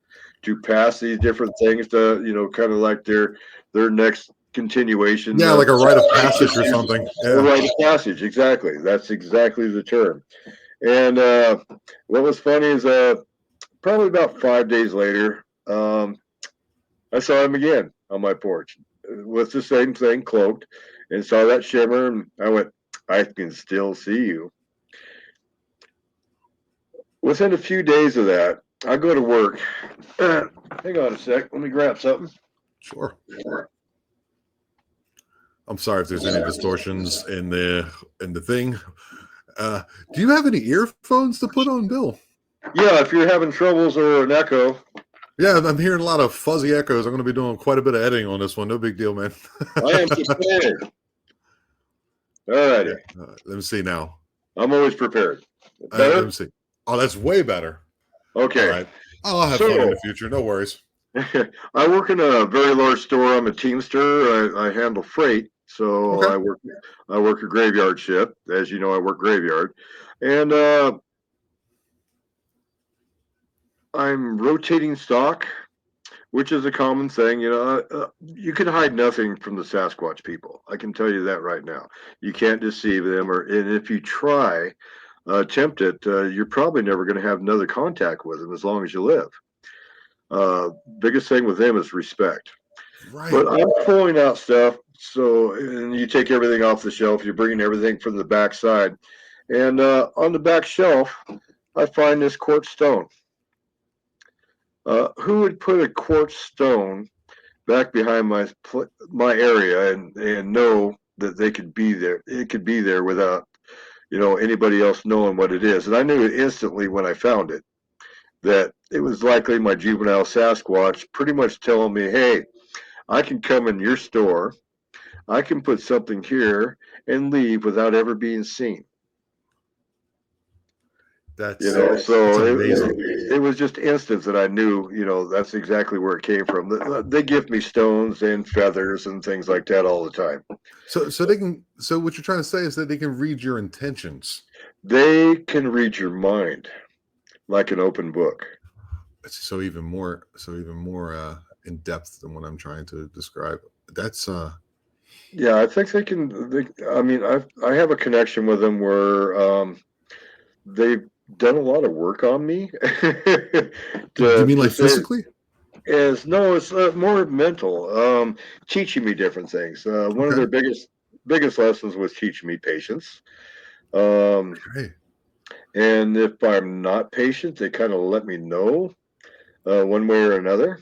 to pass these different things to, kind of like their next continuation. Yeah, like a rite of passage or something. Yeah. A rite of passage, exactly. That's exactly the term. And what was funny is probably about 5 days later, I saw him again on my porch with the same thing, cloaked, and saw that shimmer. And I went, I can still see you. Within a few days of that, I go to work. Hang on a sec. Let me grab something. Sure. I'm sorry if there's any distortions in the thing. Do you have any earphones to put on, Bill? Yeah, if you're having troubles or an echo. Yeah, I'm hearing a lot of fuzzy echoes. I'm going to be doing quite a bit of editing on this one. No big deal, man. I am prepared. All righty. Yeah. Let me see now. I'm always prepared. Let me see. Oh, that's way better. Okay. All right. I'll have fun in the future. No worries. I work in a very large store. I'm a teamster. I handle freight. So okay. I work a graveyard shift. As you know, I work graveyard. And I'm rotating stock, which is a common thing. You can hide nothing from the Sasquatch people. I can tell you that right now. You can't deceive them, and if you try, attempt it, you're probably never going to have another contact with them as long as you live. Biggest thing with them is respect. Right. But I'm pulling out stuff, and you take everything off the shelf. You're bringing everything from the back side, and on the back shelf, I find this quartz stone. Who would put a quartz stone back behind my area and know that they could be there? It could be there without anybody else knowing what it is. And I knew instantly when I found it that it was likely my juvenile Sasquatch, pretty much telling me, "Hey, I can come in your store, I can put something here and leave without ever being seen." That's amazing. It was just instant that I knew, that's exactly where it came from. They give me stones and feathers and things like that all the time. So they can. So what you're trying to say is that they can read your intentions. They can read your mind like an open book. So even more in depth than what I'm trying to describe. That's yeah, I think they can. I have a connection with them where they've done a lot of work on me. Do you mean like physically? It's more mental, teaching me different things. One of their biggest lessons was teaching me patience. And if I'm not patient, they kind of let me know one way or another.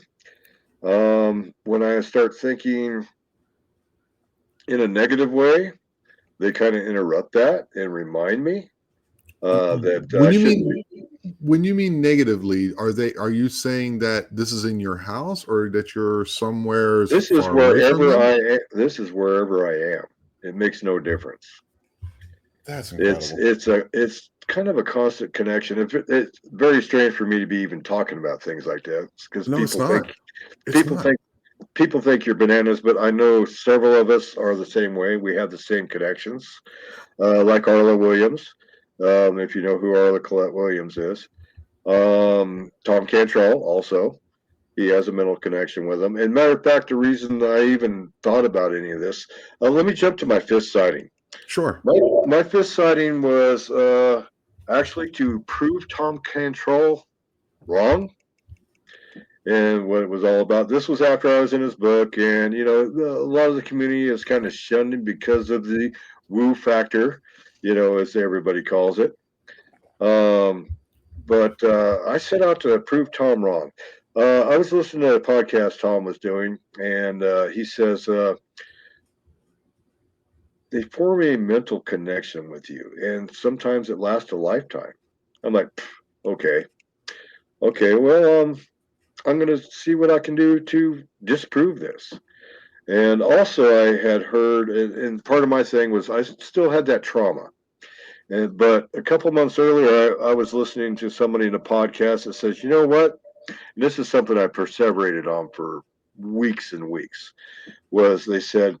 When I start thinking in a negative way, they kind of interrupt that and remind me that when you mean negatively, are you saying that this is in your house or that you're somewhere? This is wherever I am. It makes no difference. That's incredible. It's kind of a constant connection. It's very strange for me to be even talking about things like that because people think you're bananas, but I know several of us are the same way. We have the same connections, like Arla Williams. If you know who Arla Colette Williams is. Tom Cantrell also. He has a mental connection with him. And matter of fact, the reason I even thought about any of this, let me jump to my fifth sighting. Sure. My fifth sighting was actually to prove Tom Cantrell wrong and what it was all about. This was after I was in his book, and a lot of the community has kind of shunned him because of the woo factor, as everybody calls it. But I set out to prove Tom wrong. I was listening to a podcast Tom was doing, and he says they form a mental connection with you, and sometimes it lasts a lifetime. I'm like, okay, well, I'm going to see what I can do to disprove this. And also I had heard, and part of my thing was I still had that trauma. But a couple months earlier, I was listening to somebody in a podcast that says, you know what? And this is something I perseverated on for weeks and weeks, was they said,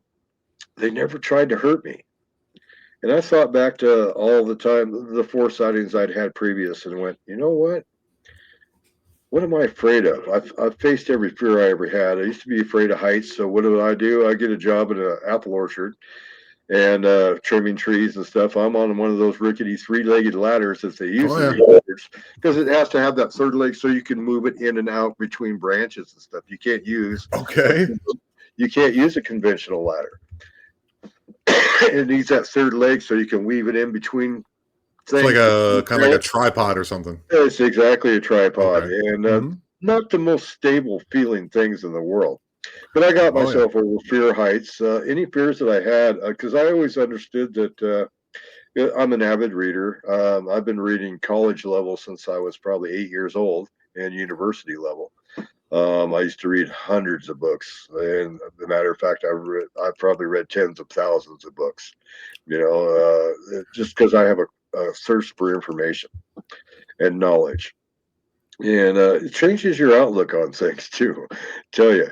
they never tried to hurt me. And I thought back to all the time, the 4 sightings I'd had previous and went, you know what? What am I afraid of? I've faced every fear I ever had. I used to be afraid of heights. So what do? I get a job at an apple orchard and trimming trees and stuff. I'm on one of those rickety 3-legged ladders that they used to because it has to have that third leg so you can move it in and out between branches and stuff. You can't use Okay. a conventional ladder. It needs that third leg so you can weave it in between It's like things. a kind of like a tripod or something. It's exactly a tripod, Okay. and not the most stable feeling things in the world. But I got Oh yeah. myself over fear heights. Any fears that I had, because I always understood that I'm an avid reader. I've been reading college level since I was probably 8 years old, and university level. I used to read hundreds of books, and as a matter of fact, I've probably read tens of thousands of books. Just because I have a thirst for information and knowledge, and it changes your outlook on things too. Tell you,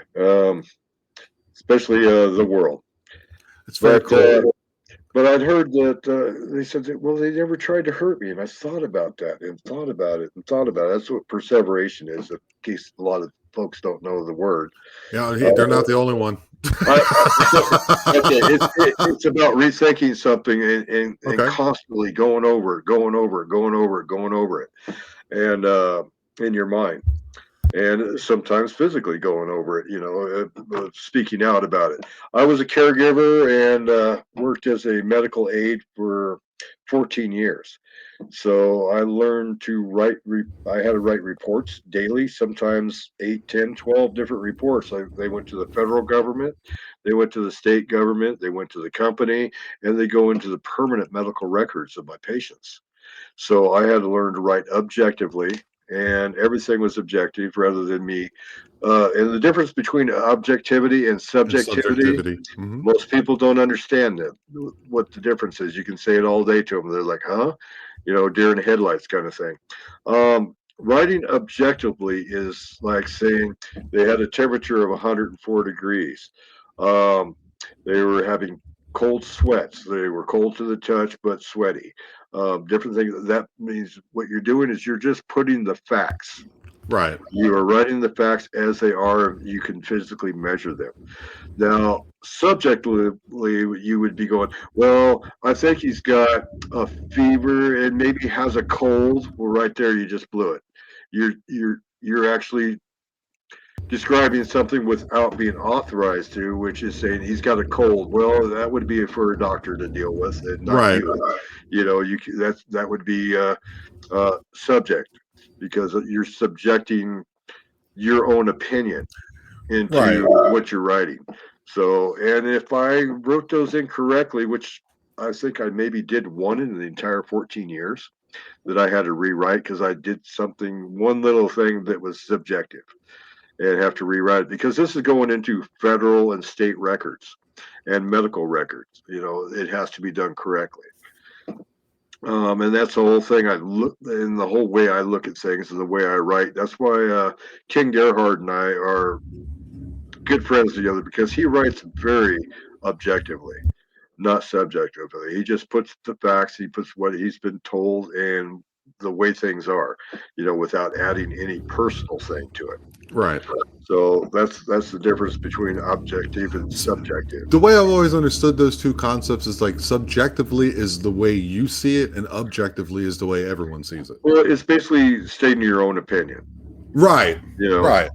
especially the world. It's very But cool. but I'd heard that they said that, well, they never tried to hurt me, and I thought about that and thought about it and thought about it. That's what perseveration is. In case a lot of folks don't know the word. Yeah, Uh, they're not the only one. okay, it's about rethinking something and Okay. constantly going over it, going over it, going over it, going over it, and in your mind. And sometimes physically going over it, speaking out about it. I was a caregiver and worked as a medical aide for 14 years. So I learned to write, I had to write reports daily, sometimes 8, 10, 12 different reports. They went to the federal government, they went to the state government, they went to the company, and they go into the permanent medical records of my patients. So I had to learn to write objectively, and everything was objective rather than me. And the difference between objectivity and And subjectivity, subjectivity. most people don't understand that, what the difference is. You can say it all day to them. They're like, huh? Deer in the headlights kind of thing. Writing objectively is like saying they had a temperature of 104 degrees. Um, they were having cold sweats. They were cold to the touch, but sweaty. Different things. That means what you're doing is you're just putting the facts. Right. You are writing the facts as they are. You can physically measure them. Now, subjectively, you would be going, well, I think he's got a fever and maybe has a cold. Well, right there, you just blew it. You're actually describing something without being authorized to, which is saying he's got a cold. Well, that would be for a doctor to deal with, and not Right. you. That would be subject, because you're subjecting your own opinion Right. into what you're writing. So, and if I wrote those incorrectly, which I think I maybe did one in the entire 14 years that I had to rewrite because I did one little thing that was subjective, and have to rewrite it because this is going into federal and state records and medical records. It has to be done correctly. And that's the whole thing. And the whole way I look at things and the way I write. That's why King Gerhard and I are good friends together, because he writes very objectively, not subjectively. He just puts the facts, he puts what he's been told and the way things are, without adding any personal thing to it. Right. So that's the difference between objective and subjective. The way I've always understood those two concepts is like subjectively is the way you see it, and objectively is the way everyone sees it. Well, it's basically stating your own opinion. Right. You know, Right.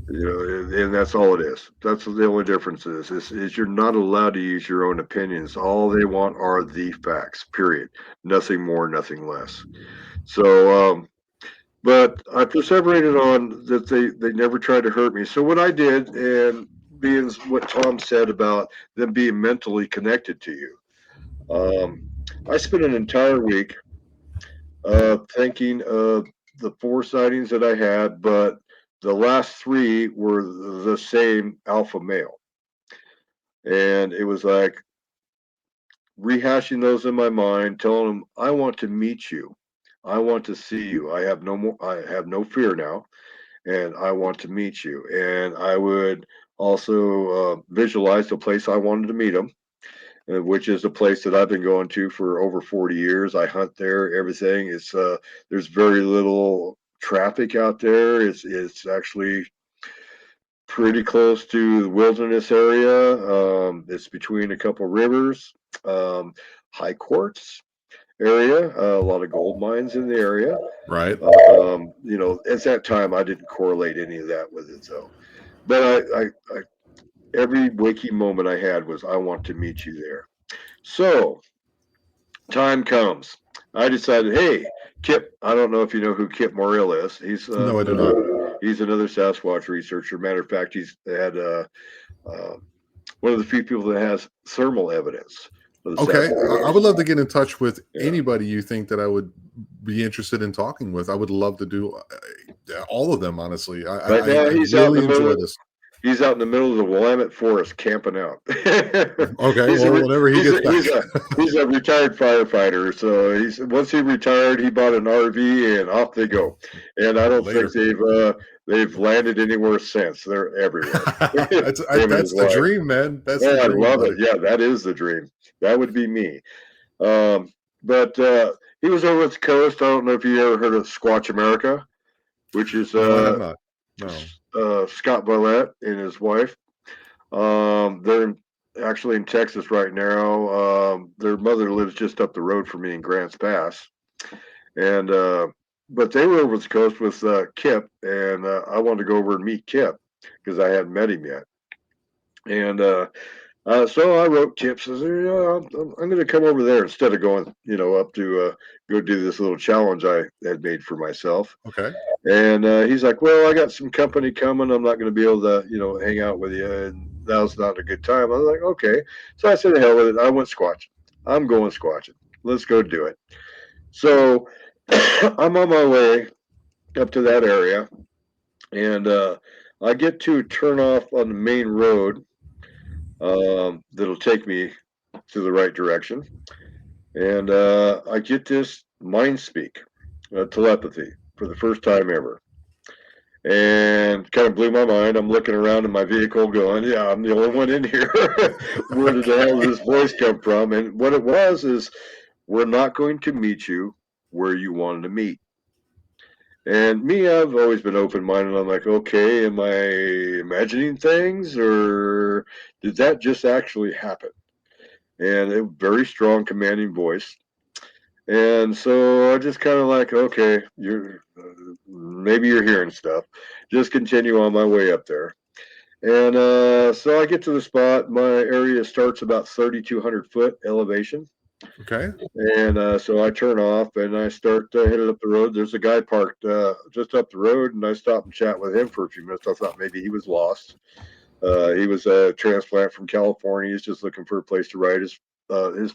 and that's all it is. That's the only difference is you're not allowed to use your own opinions. All they want are the facts. Period. Nothing more, nothing less. So, but I perseverated on that. They never tried to hurt me. So what I did, and being what Tom said about them being mentally connected to you, I spent an entire week thinking of the 4 sightings that I had, but the last 3 were the same alpha male. And it was like rehashing those in my mind, telling them, I want to meet you. I want to see you. I have no fear now, and I want to meet you. And I would also visualize the place I wanted to meet them, which is a place that I've been going to for over 40 years. I hunt there. Everything is there's very little traffic out there. It's actually pretty close to the wilderness area. It's between a couple rivers, high quartz, area, a lot of gold mines in the area. Right. At that time, I didn't correlate any of that with it, though. But I every waking moment I had was, I want to meet you there. So time comes. I decided, hey, Kip. I don't know if you know who Kip Morrill is. No, I do not. He's another Sasquatch researcher. Matter of fact, he's had one of the few people that has thermal evidence of the Okay, I Sasquatch. would love to get in touch with Yeah. anybody you think that I would be interested in talking with. I would love to do all of them, honestly. Right now, I he's out in really the middle. enjoy this. He's out in the middle of the Willamette Forest camping out. Okay, he's a well, re- whenever he gets back. he's a retired firefighter. So once he retired, he bought an RV and off they go. And I don't Later. think they've landed anywhere since. They're everywhere. that's Him and his the wife. dream, man. That's Oh, the I dream, love buddy. it. Yeah, that is the dream. That would be me. But he was over at the coast. I don't know if you ever heard of Squatch America, which is No, I have not. No. Scott Villette and his wife. They're actually in Texas right now. Their mother lives just up the road from me in Grants Pass, and but they were over the coast with Kip, and I wanted to go over and meet Kip because I hadn't met him yet. And so I wrote Kip, says, yeah, I'm going to come over there instead of going, up to go do this little challenge I had made for myself. Okay. And he's like, well, I got some company coming. I'm not going to be able to, hang out with you. And that was not a good time. I was like, okay. So I said, the hell with it. I went squatching. I'm going squatching. Let's go do it. So I'm on my way up to that area. And I get to turn off on the main road that'll take me to the right direction. And I get this mind speak, telepathy, for the first time ever. And kind of blew my mind. I'm looking around in my vehicle going, yeah, I'm the only one in here. Where did the hell does this voice come from? And what it was is, we're not going to meet you where you wanted to meet. And me, I've always been open-minded. I'm like, okay, am I imagining things, or did that just actually happen? And a very strong, commanding voice. And so I just kind of like, okay, maybe you're hearing stuff. Just continue on my way up there. And so I get to the spot. My area starts about 3,200 foot elevation. Okay. And so I turn off and I start headed up the road. There's a guy parked just up the road, and I stop and chat with him for a few minutes. I thought maybe he was lost. He was a transplant from California. He's just looking for a place to ride his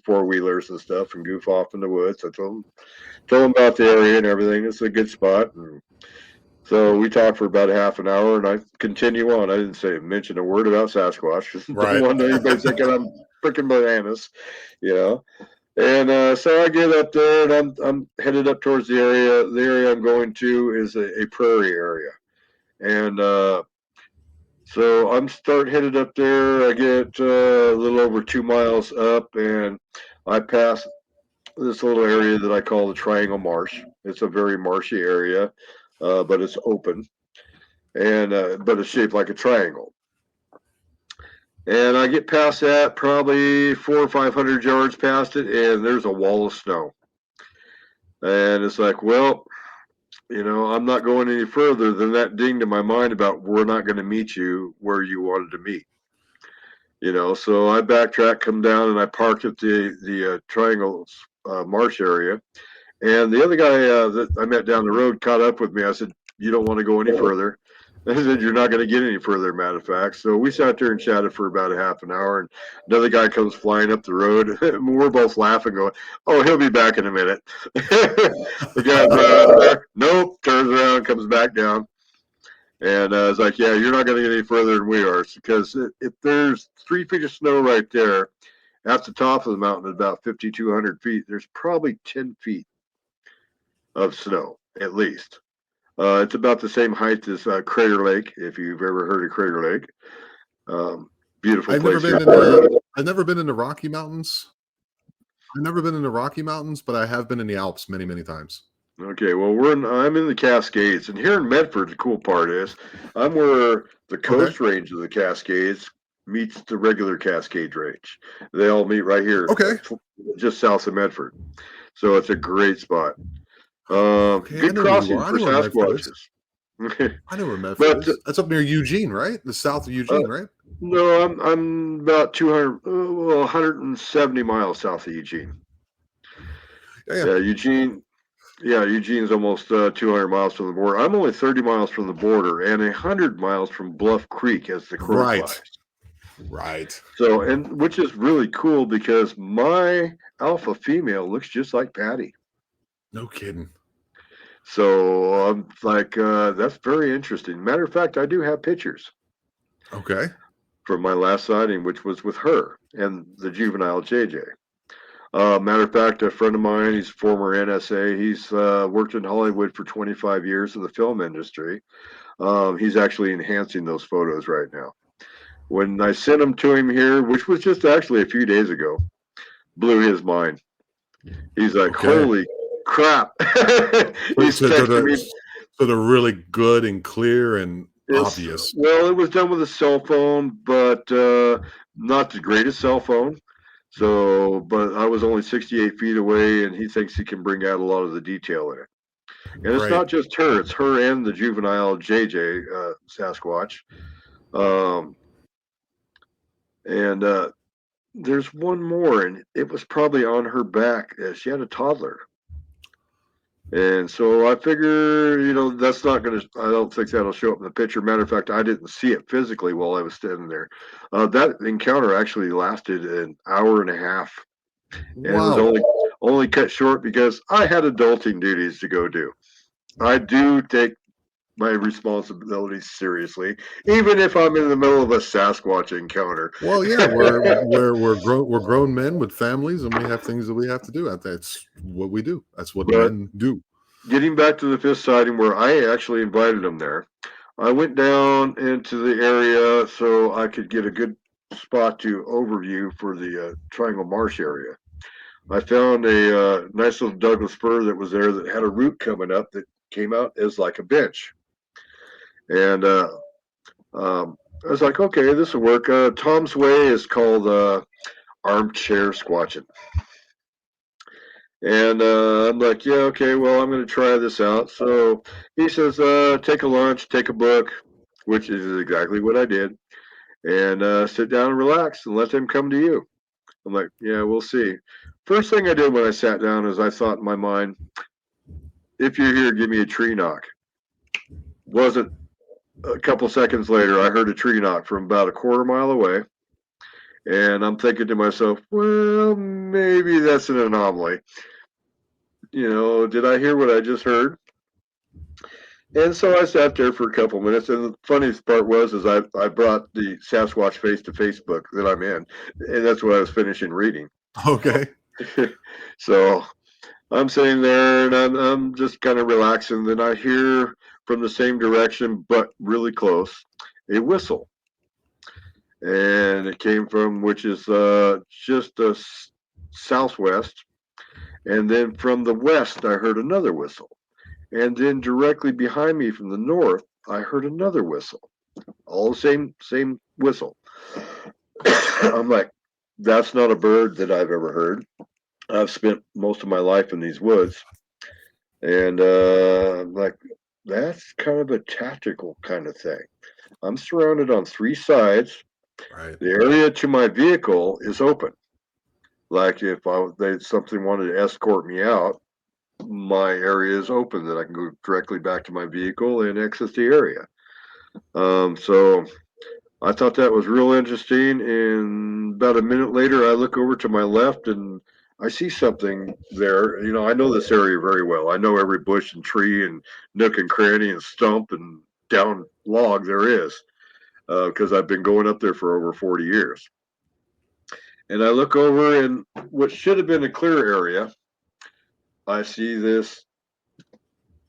four-wheelers and stuff and goof off in the woods. I told him about the area and everything. It's a good spot. And so we talked for about a half an hour, and I continue on. I didn't mention a word about Sasquatch. Right. Don't want anybody thinking I'm freaking bananas, And so I get up there, and I'm headed up towards the area. The area I'm going to is a prairie area, and so I'm headed up there. I get a little over 2 miles up, and I pass this little area that I call the Triangle Marsh. It's a very marshy area, but it's open, and but it's shaped like a triangle. And I get past that, probably 400 or 500 yards past it, and there's a wall of snow. And it's like, well, I'm not going any further than that dinged in my mind about, we're not going to meet you where you wanted to meet. So I backtrack, come down, and I parked at the Triangle Marsh area. And the other guy that I met down the road caught up with me. I said, you don't want to go any further. I said, you're not going to get any further, matter of fact. So we sat there and chatted for about a half an hour, and another guy comes flying up the road. We're both laughing, going, oh, he'll be back in a minute. The guy's right up there. Nope, turns around, comes back down. And it's like, yeah, you're not going to get any further than we are, because if there's 3 feet of snow right there at the top of the mountain at about 5,200 feet, there's probably 10 feet of snow, at least. It's about the same height as Crater Lake, if you've ever heard of Crater Lake. Beautiful place. I've never been in the Rocky Mountains. I've never been in the Rocky Mountains, but I have been in the Alps many, many times. Okay, well, I'm in the Cascades, and here in Medford, the cool part is I'm where the coast range of the Cascades meets the regular Cascade range. They all meet right here, Okay, just south of Medford. So it's a great spot. Okay, I Good know where you crossing are. I for know where Medford is. Sasquatches. I know where Medford But is. That's up near Eugene, right? The south of uh, Eugene, right? no, I'm about 200, well, 170 miles south of Eugene. Yeah, yeah. Yeah, Eugene. Yeah, Eugene's almost 200 miles from the border. I'm only 30 miles from the border and 100 miles from Bluff Creek as the crow flies. Right. Right. So, and which is really cool because my alpha female looks just like Patty. No kidding. So I'm like, that's very interesting. Matter of fact, I do have pictures Okay. from my last sighting, which was with her and the juvenile JJ. Matter of fact, a friend of mine, he's former NSA. He's worked in Hollywood for 25 years in the film industry. He's actually enhancing those photos right now. When I sent them to him here, which was just actually a few days ago, blew his mind. He's like, Okay. holy crap. So, He's so, so texting they're, me. so they're really good and clear and It's, obvious. well, it was done with a cell phone, but not the greatest cell phone. So, but I was only 68 feet away, and he thinks he can bring out a lot of the detail in it. And it's Great. not just her; it's her and the juvenile JJ Sasquatch. Um, and there's one more, and it was probably on her back. She had a toddler. And so I figure, that's not going to, I don't think that'll show up in the picture. Matter of fact, I didn't see it physically while I was standing there. That encounter actually lasted an hour and a half, and it was Wow. only cut short because I had adulting duties to go do. I do take my responsibilities seriously, even if I'm in the middle of a Sasquatch encounter. Well, yeah, we're grown men with families, and we have things that we have to do. That's what we do. That's what But men do. getting back to the fifth sighting where I actually invited them there, I went down into the area so I could get a good spot to overview for the Triangle Marsh area. I found a nice little Douglas fir that was there that had a root coming up that came out as like a bench. And I was like, okay, this will work. Tom's Way is called armchair squatching. And I'm like, yeah, okay, well, I'm going to try this out. So he says, take a lunch, take a book, which is exactly what I did, and sit down and relax and let them come to you. I'm like, yeah, we'll see. First thing I did when I sat down is I thought in my mind, if you're here, give me a tree knock. Wasn't a couple seconds later, I heard a tree knock from about a quarter mile away. And I'm thinking to myself, well, maybe that's an anomaly. Did I hear what I just heard? And so I sat there for a couple minutes, and the funniest part was I brought the Sasquatch face to Facebook that I'm in, and that's what I was finishing reading. Okay. So I'm sitting there, and I'm just kind of relaxing. Then I hear from the same direction, but really close, a whistle, and it came from which is just southwest, and then from the west I heard another whistle. And then directly behind me from the north, I heard another whistle. All the same whistle. I'm like, that's not a bird that I've ever heard. I've spent most of my life in these woods. And I'm like, that's kind of a tactical kind of thing. I'm surrounded on three sides. Right. The area to my vehicle is open. Like if something wanted to escort me out, my area is open that I can go directly back to my vehicle and exit the area. So I thought that was real interesting. And about a minute later, I look over to my left and I see something there. I know this area very well. I know every bush and tree and nook and cranny and stump and down log there is because I've been going up there for over 40 years. And I look over, and what should have been a clear area, I see this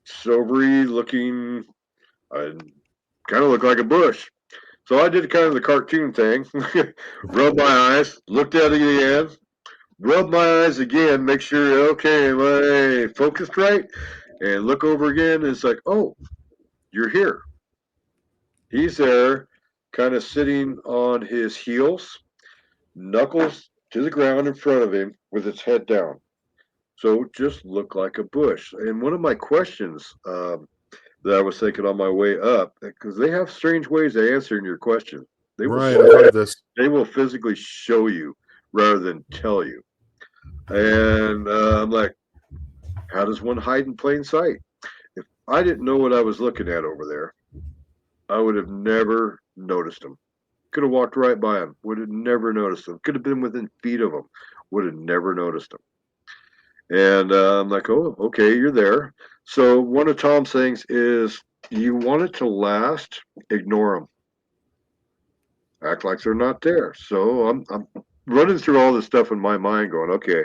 silvery looking, kind of look like a bush. So I did kind of the cartoon thing, rubbed my eyes, looked at it again, rubbed my eyes again, make sure, okay, am I focused right? And look over again, and it's like, oh, you're here. He's there, kind of sitting on his heels, knuckles to the ground in front of him with its head down. So just look like a bush. And one of my questions that I was thinking on my way up, because they have strange ways of answering your question. They will Right. I've heard of this. they will physically show you rather than tell you. And I'm like, how does one hide in plain sight? If I didn't know what I was looking at over there, I would have never noticed them. Could have walked right by them. Would have never noticed them. Could have been within feet of them. Would have never noticed them. And I'm like, oh, okay, you're there. So one of Tom's things is you want it to last, ignore them. Act like they're not there. So I'm running through all this stuff in my mind going, okay,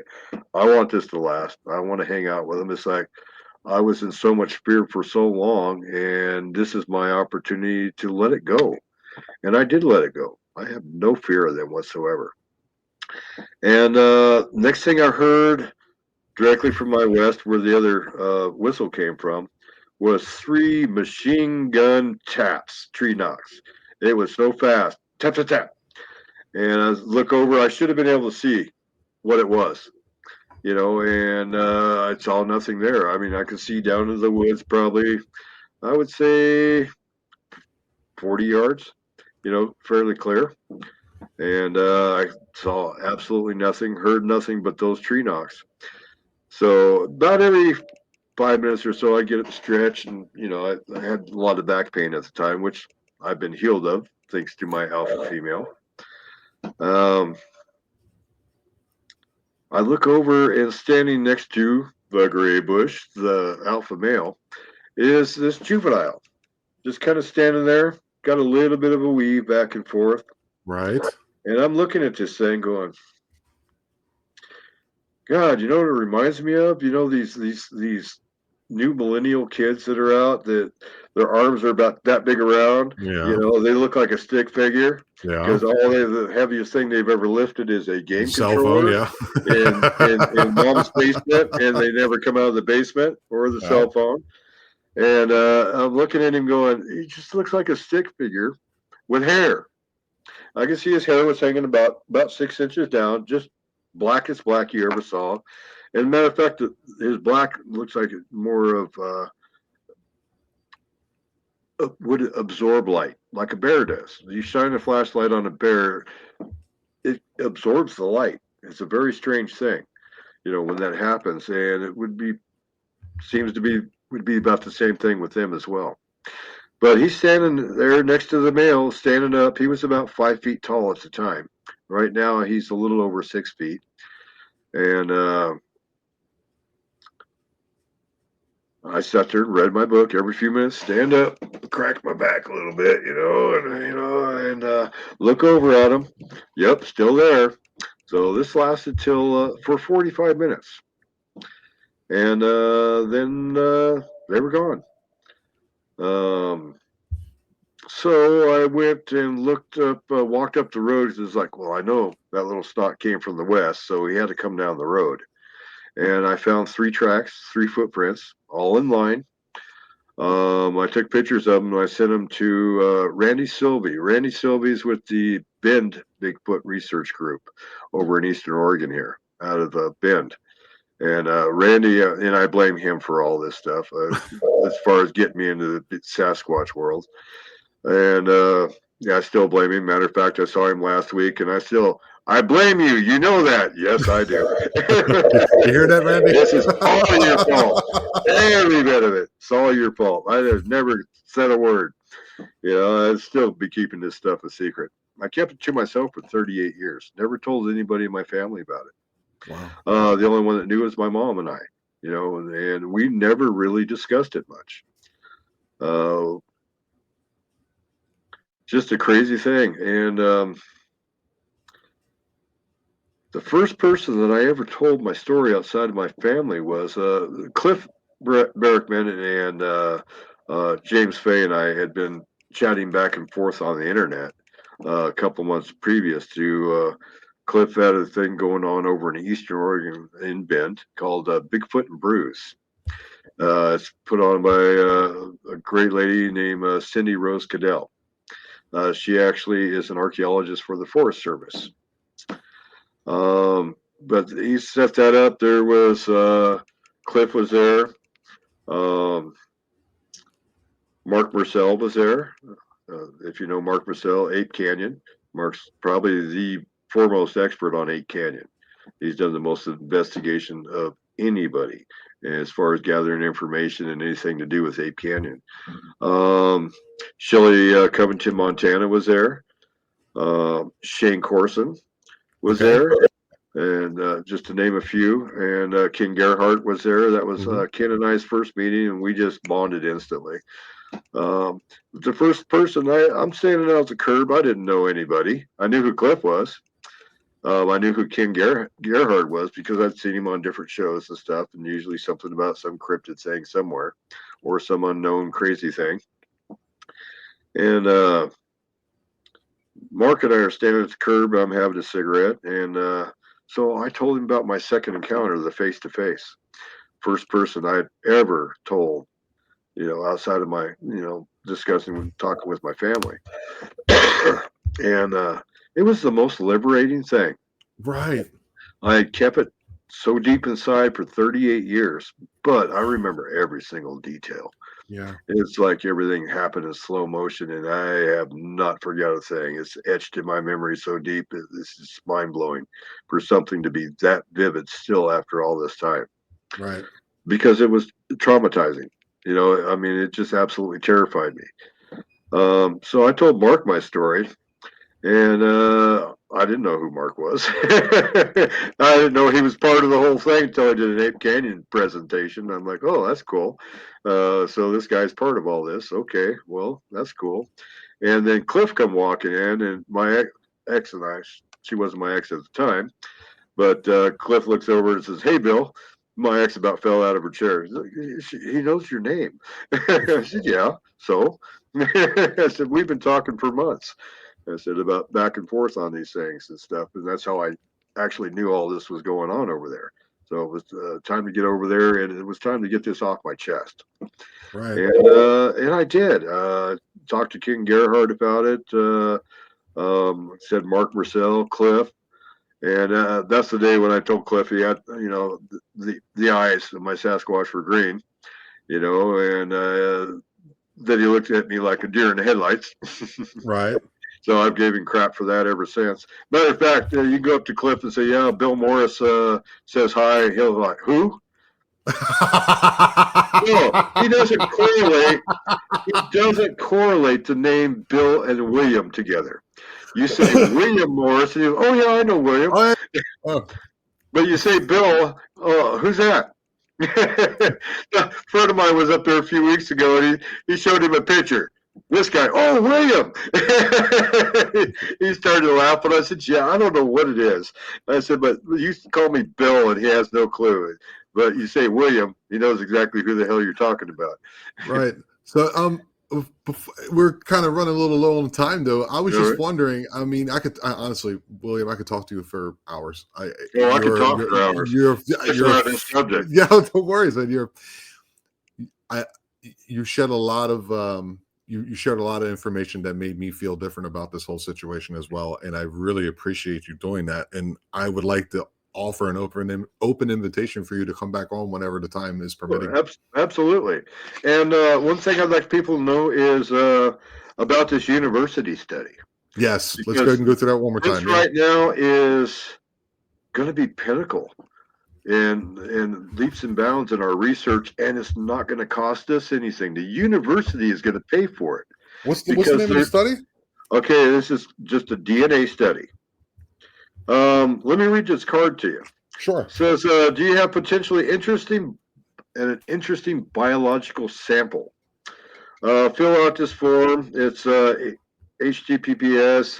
I want this to last. I want to hang out with them. It's like I was in so much fear for so long, and this is my opportunity to let it go. And I did let it go. I have no fear of them whatsoever. And next thing I heard directly from my west, where the other whistle came from, was 3 machine gun taps, tree knocks. It was so fast, tap tap tap. And I look over. I should have been able to see what it was, and I saw nothing there. I mean, I could see down in the woods, probably, I would say 40 yards, fairly clear. And I saw absolutely nothing, heard nothing but those tree knocks. So about every 5 minutes or so, I get up, stretch, and I had a lot of back pain at the time, which I've been healed of thanks to my alpha female. I look over, and standing next to the gray bush, the alpha male, is this juvenile, just kind of standing there, got a little bit of a weave back and forth. Right. And I'm looking at this thing going, God, you know what it reminds me of? These new millennial kids that are out, that their arms are about that big around. Yeah. They look like a stick figure Yeah. because the heaviest thing they've ever lifted is a game Cell phone. controller Yeah. in mom's basement, and they never come out of the basement or the cell phone. And I'm looking at him going, he just looks like a stick figure with hair. I can see his hair was hanging about 6 inches down, just blackest black you ever saw. And matter of fact, his black looks like more of would absorb light, like a bear does. You shine a flashlight on a bear, it absorbs the light. It's a very strange thing, when that happens. And it would be about the same thing with them as well. But he's standing there next to the male, standing up. He was about 5 feet tall at the time. Right now, he's a little over 6 feet. And I sat there and read my book every few minutes, stand up, crack my back a little bit, and look over at him. Yep, still there. So this lasted till for 45 minutes. And then they were gone. So I went and looked up, walked up the road. It's like, well, I know that little stalk came from the west, so he had to come down the road. And I found 3 tracks, 3 footprints, all in line. I took pictures of them and I sent them to Randy Silvey. Randy Silvey's with the Bend Bigfoot Research Group over in Eastern Oregon here, out of Bend. And Randy, and I blame him for all this stuff as far as getting me into the Sasquatch world. And yeah, I still blame him. Matter of fact, I saw him last week, and I blame you. You know that. Yes, I do. You hear that, Randy? This is all your fault. Every bit of it. It's all your fault. I have never said a word. I'd still be keeping this stuff a secret. I kept it to myself for 38 years. Never told anybody in my family about it. Wow. The only one that knew was my mom and I, and we never really discussed it much. Just a crazy thing. And the first person that I ever told my story outside of my family was Cliff Barrickman and James Fay and I had been chatting back and forth on the internet a couple months previous to Cliff had a thing going on over in Eastern Oregon in Bend called Bigfoot and Brews. It's put on by a great lady named Cindy Rose Cadell. She actually is an archaeologist for the Forest Service. but he set that up. There was Cliff was there. Um, Mark Marcel was there. If you know Mark Marcel, Ape Canyon. Mark's probably the foremost expert on Ape Canyon. He's done the most investigation of anybody as far as gathering information and anything to do with Ape Canyon. Shelley Covington, Montana was there. Shane Corson was Okay. there. And just to name a few, and Ken Gerhardt was there. That was Ken and I's first meeting, and we just bonded instantly. The first person I'm standing out at the curb. I didn't know anybody. I knew who Cliff was. I knew who Ken Gerhardt was because I'd seen him on different shows and stuff, and usually something about some cryptid thing somewhere, or some unknown crazy thing. And Mark and I are standing at the curb. I'm having a cigarette, and so I told him about my second encounter, the face-to-face. First person I'd ever told, outside of my, discussing, talking with my family. And it was the most liberating thing. Right. I had kept it so deep inside for 38 years, but I remember every single detail. Yeah. It's like everything happened in slow motion, and I have not forgot a thing. It's etched in my memory so deep. This is mind blowing for something to be that vivid still after all this time. Right. Because it was traumatizing. I mean, it just absolutely terrified me. So I told Mark my story, and I didn't know who Mark was. I didn't know he was part of the whole thing until I did an Ape Canyon presentation. I'm like, oh, that's cool. So this guy's part of all this. Okay, well, that's cool. And then Cliff come walking in, and my ex and I, she wasn't my ex at the time, but Cliff looks over and says, "Hey, Bill." My ex about fell out of her chair. He knows your name. I said, "Yeah." So I said, "We've been talking for months." I said about back and forth on these things and stuff, and that's how I actually knew all this was going on over there. So it was time to get over there, and it was time to get this off my chest. Right. And I did. Talked to King Gerhardt about it. Said Mark Marcel, Cliff. And that's the day when I told Cliff he had, the eyes of my Sasquatch were green, and then he looked at me like a deer in the headlights. Right. So I've gave him crap for that ever since. Matter of fact, you go up to Cliff and say, "Yeah, Bill Morris says hi." He'll be like, "Who?" No, he doesn't correlate. He doesn't correlate the name Bill and William together. You say William Morris, and oh yeah, I know William. Oh, yeah. Oh. But you say Bill, oh, who's that? A friend of mine was up there a few weeks ago, and he showed him a picture. This guy, oh, William. He started to laugh, and I said, "Yeah, I don't know what it is." I said, "But you used to call me Bill, and he has no clue. But you say William, he knows exactly who the hell you're talking about." Right. So, we're kind of running a little low on time, though. I was just wondering. I mean, honestly, William, I could talk to you for hours. I could talk for hours. You're this subject. Yeah, don't worry, man. You shed a lot of you shared a lot of information that made me feel different about this whole situation as well, and I really appreciate you doing that. And I would like to offer an open invitation for you to come back on whenever the time is permitting. Absolutely. And one thing I'd like people to know is about this university study. Yes, let's go ahead and go through that one more time. This right now is going to be pinnacle in leaps and bounds in our research, and it's not going to cost us anything. The university is going to pay for it. What's the name of the study? Okay, this is just a DNA study. Let me read this card to you. Sure. It says, do you have potentially interesting biological sample? Fill out this form. It's https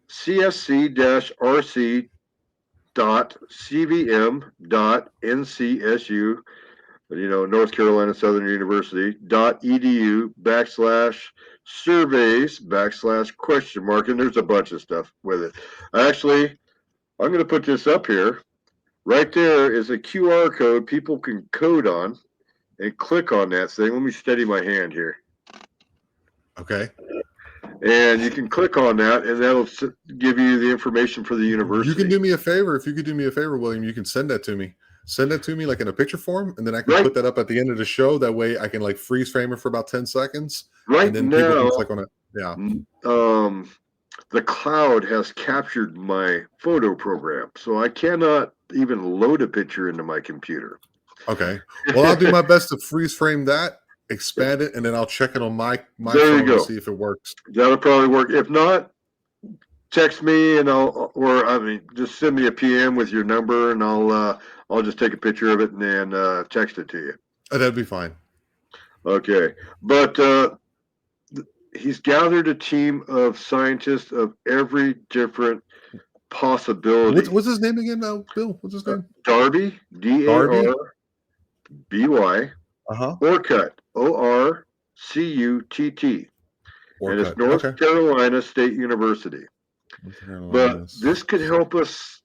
csc-rc.cvm.ncsu, North Carolina Southern University .edu/surveys / ? And there's a bunch of stuff with it. Actually, I'm going to put this up here. Right there is a QR code people can code on and click on that thing. Let me steady my hand here. Okay. and you can click on that, and that'll give you the information for the university. You can do me a favor. If you could do me a favor, William, you can send that to me. Send that to me like in a picture form, and then I can put that up at the end of the show. That way I can like freeze frame it for about 10 seconds. Right and then now, people can click on it. Yeah. The cloud has captured my photo program, so I cannot even load a picture into my computer. Okay. Well, I'll do my best to freeze frame that, expand it, and then I'll check it on my there phone to see if it works. That'll probably work. If not, text me and just send me a PM with your number, and I'll just take a picture of it and then text it to you. That'd be fine. Okay, but he's gathered a team of scientists of every different possibility. What's his name again now, Bill? What's his name? Darby, D-A-R-B-Y, Orcutt, O-R-C-U-T-T. And it's North Carolina State University. But this could help us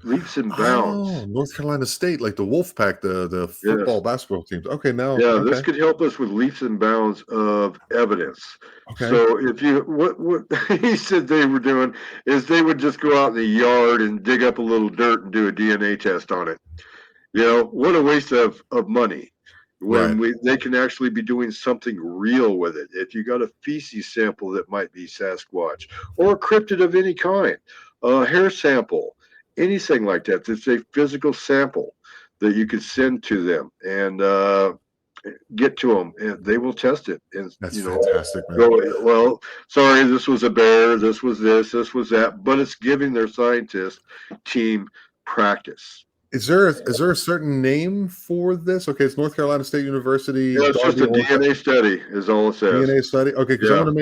leaps and bounds. Oh, North Carolina State, like the Wolfpack, the football, basketball teams. Okay, now. Yeah, this could help us with leaps and bounds of evidence. Okay. So if what he said they were doing is they would just go out in the yard and dig up a little dirt and do a DNA test on it. What a waste of money. When they can actually be doing something real with it. If you got a feces sample that might be Sasquatch, or a cryptid of any kind, a hair sample, anything like that, it's a physical sample that you could send to them and get to them, and they will test it. And that's fantastic, man. Well, sorry, this was a bear, this was that, but it's giving their scientist team practice. Is there a certain name for this? Okay, it's North Carolina State University. Yeah, it's just a DNA study, is all it says. DNA study. Okay, because I'm going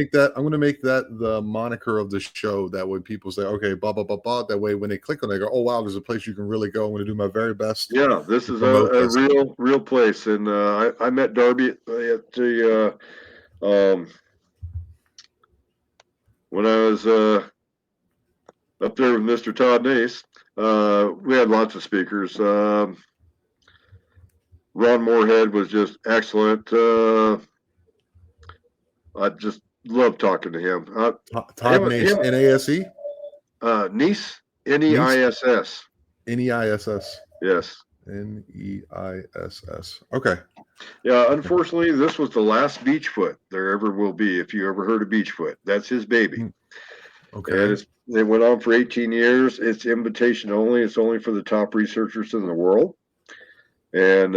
to make that the moniker of the show. That way, people say, okay, blah blah blah blah. That way, when they click on it, they go, oh wow, there's a place you can really go. I'm going to do my very best. Yeah, this is a real place, and I met Darby at the when I was up there with Mr. Todd Nace. We had lots of speakers. Ron Moorhead was just excellent. I just love talking to him. Todd Nace, N-A-S-E? Nice, N-E-I-S-S. N-E-I-S-S. Yes. N-E-I-S-S. Okay. Yeah, unfortunately, this was the last Beachfoot there ever will be. If you ever heard of Beachfoot, that's his baby. Okay. And it went on for 18 years. It's invitation only. It's only for the top researchers in the world. And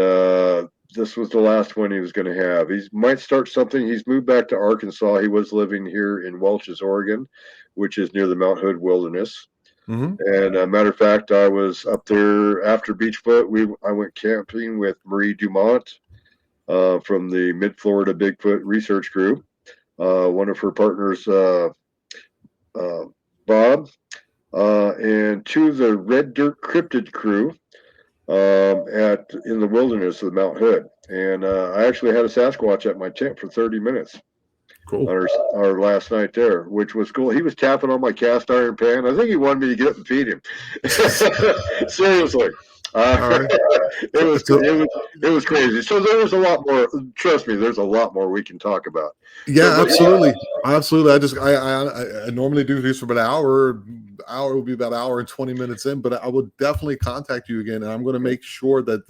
this was the last one he was going to have. He might start something. He's moved back to Arkansas. He was living here in Welch's, Oregon, which is near the Mount Hood Wilderness. Mm-hmm. And a matter of fact, I was up there after Beachfoot. I went camping with Marie Dumont from the Mid-Florida Bigfoot Research Group. One of her partners, Bob, and two of the Red Dirt Cryptid crew in the wilderness of Mount Hood. And I actually had a Sasquatch at my tent for 30 minutes. Cool. Our last night there, which was cool. He was tapping on my cast iron pan. I think he wanted me to get up and feed him. Seriously. It was crazy. So there was a lot more. Trust me, there's a lot more we can talk about. Yeah, absolutely. Absolutely. I normally do these for about an hour. Hour will be about an hour and 20 minutes in, but I would definitely contact you again, and I'm going to make sure that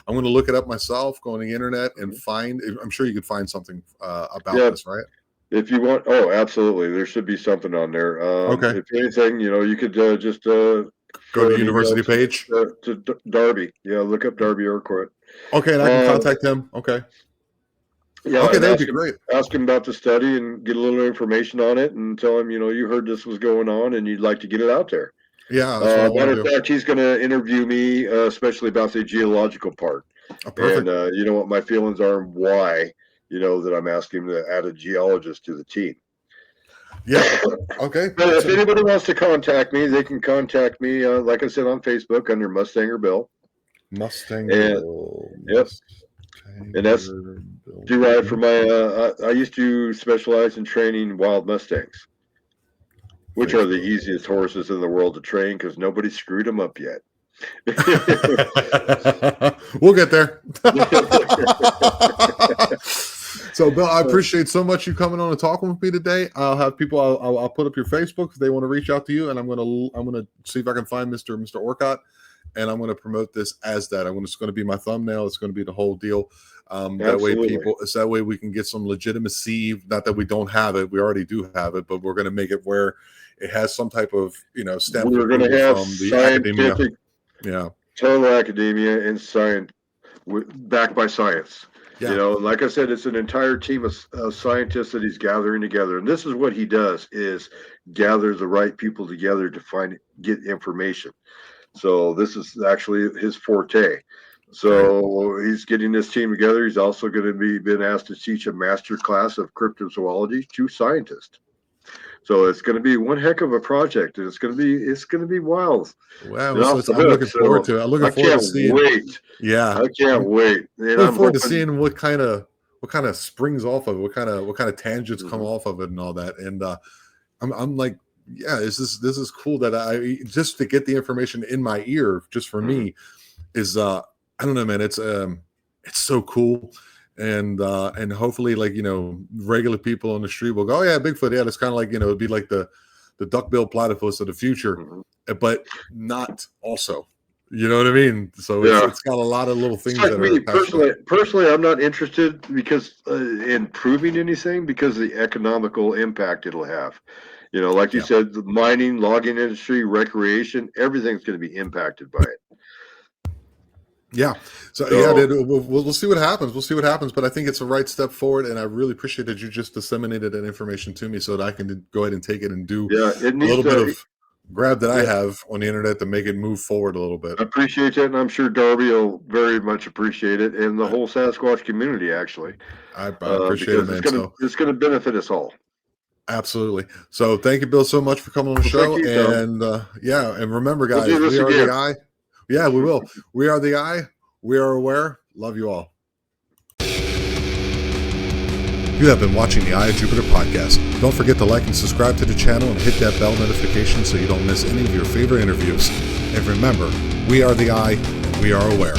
I'm going to look it up myself, go on the internet and find. I'm sure you could find something about this, right? If you want, absolutely. There should be something on there. Okay. If anything, you could just go to the university page to Darby. Yeah, look up Darby Orcutt. Okay, and I can contact him. Okay. Yeah. Okay, that'd be great. Ask him about the study and get a little information on it, and tell him you heard this was going on and you'd like to get it out there. Yeah. Matter of fact, he's going to interview me, especially about the geological part. Oh, perfect. And you know what my feelings are and why. That I'm asking him to add a geologist to the team. Yeah. Okay. But if anybody wants to contact me, they can contact me, like I said, on Facebook under Mustanger Bill. Mustanger Bill. Yep. And that's derived from my, I used to specialize in training wild Mustangs, which are the easiest horses in the world to train because nobody screwed them up yet. We'll get there. So, Bill, I appreciate so much you coming on and talking with me today. I'll have people. I'll put up your Facebook if they want to reach out to you, and I'm gonna see if I can find Mr. Orcutt, and I'm gonna promote this as that. It's going to be my thumbnail. It's going to be the whole deal. That way we can get some legitimacy. Not that we don't have it, we already do have it, but we're going to make it where it has some type of stamp. We're going to have from the scientific, academia. total academia and science backed by science. Yeah. Like I said, it's an entire team of scientists that he's gathering together, and this is what he does: is gather the right people together to get information. So this is actually his forte. So he's getting this team together. He's also going to been asked to teach a master class of cryptozoology to scientists. So it's going to be one heck of a project, and it's going to be wild. Wow! So I'm looking forward to it. I'm looking forward to seeing. Wait. Yeah, I can't wait. And I'm forward to seeing what kind of springs off of it, what kind of tangents come off of it, and all that. And I'm like, yeah, this is cool that I just to get the information in my ear just for me is I don't know, man. It's so cool, and hopefully, like regular people on the street will go, oh yeah, Bigfoot. Yeah, it's kind of like it'd be like the duck-billed platypus of the future, but not also. You know what I mean? So it's got a lot of little things. That are personally, I'm not interested because in proving anything because of the economical impact it'll have. Like you said, the mining, logging industry, recreation, everything's going to be impacted by it. Yeah. So yeah, we'll see what happens. We'll see what happens. But I think it's the right step forward, and I really appreciate that you just disseminated that information to me so that I can go ahead and take it and do a little bit of grab that I have on the internet to make it move forward a little bit. I appreciate that, and I'm sure Darby will very much appreciate it, and the whole Sasquatch community actually. I appreciate it, man. It's going to benefit us all. Absolutely. So thank you, Bill, so much for coming on the show. And and remember, guys, we are the eye. Yeah, we will. We are the eye. We are aware. Love you all. You have been watching the Eye of Jupiter podcast. Don't forget to like and subscribe to the channel and hit that bell notification so you don't miss any of your favorite interviews. And remember, we are the eye and we are aware.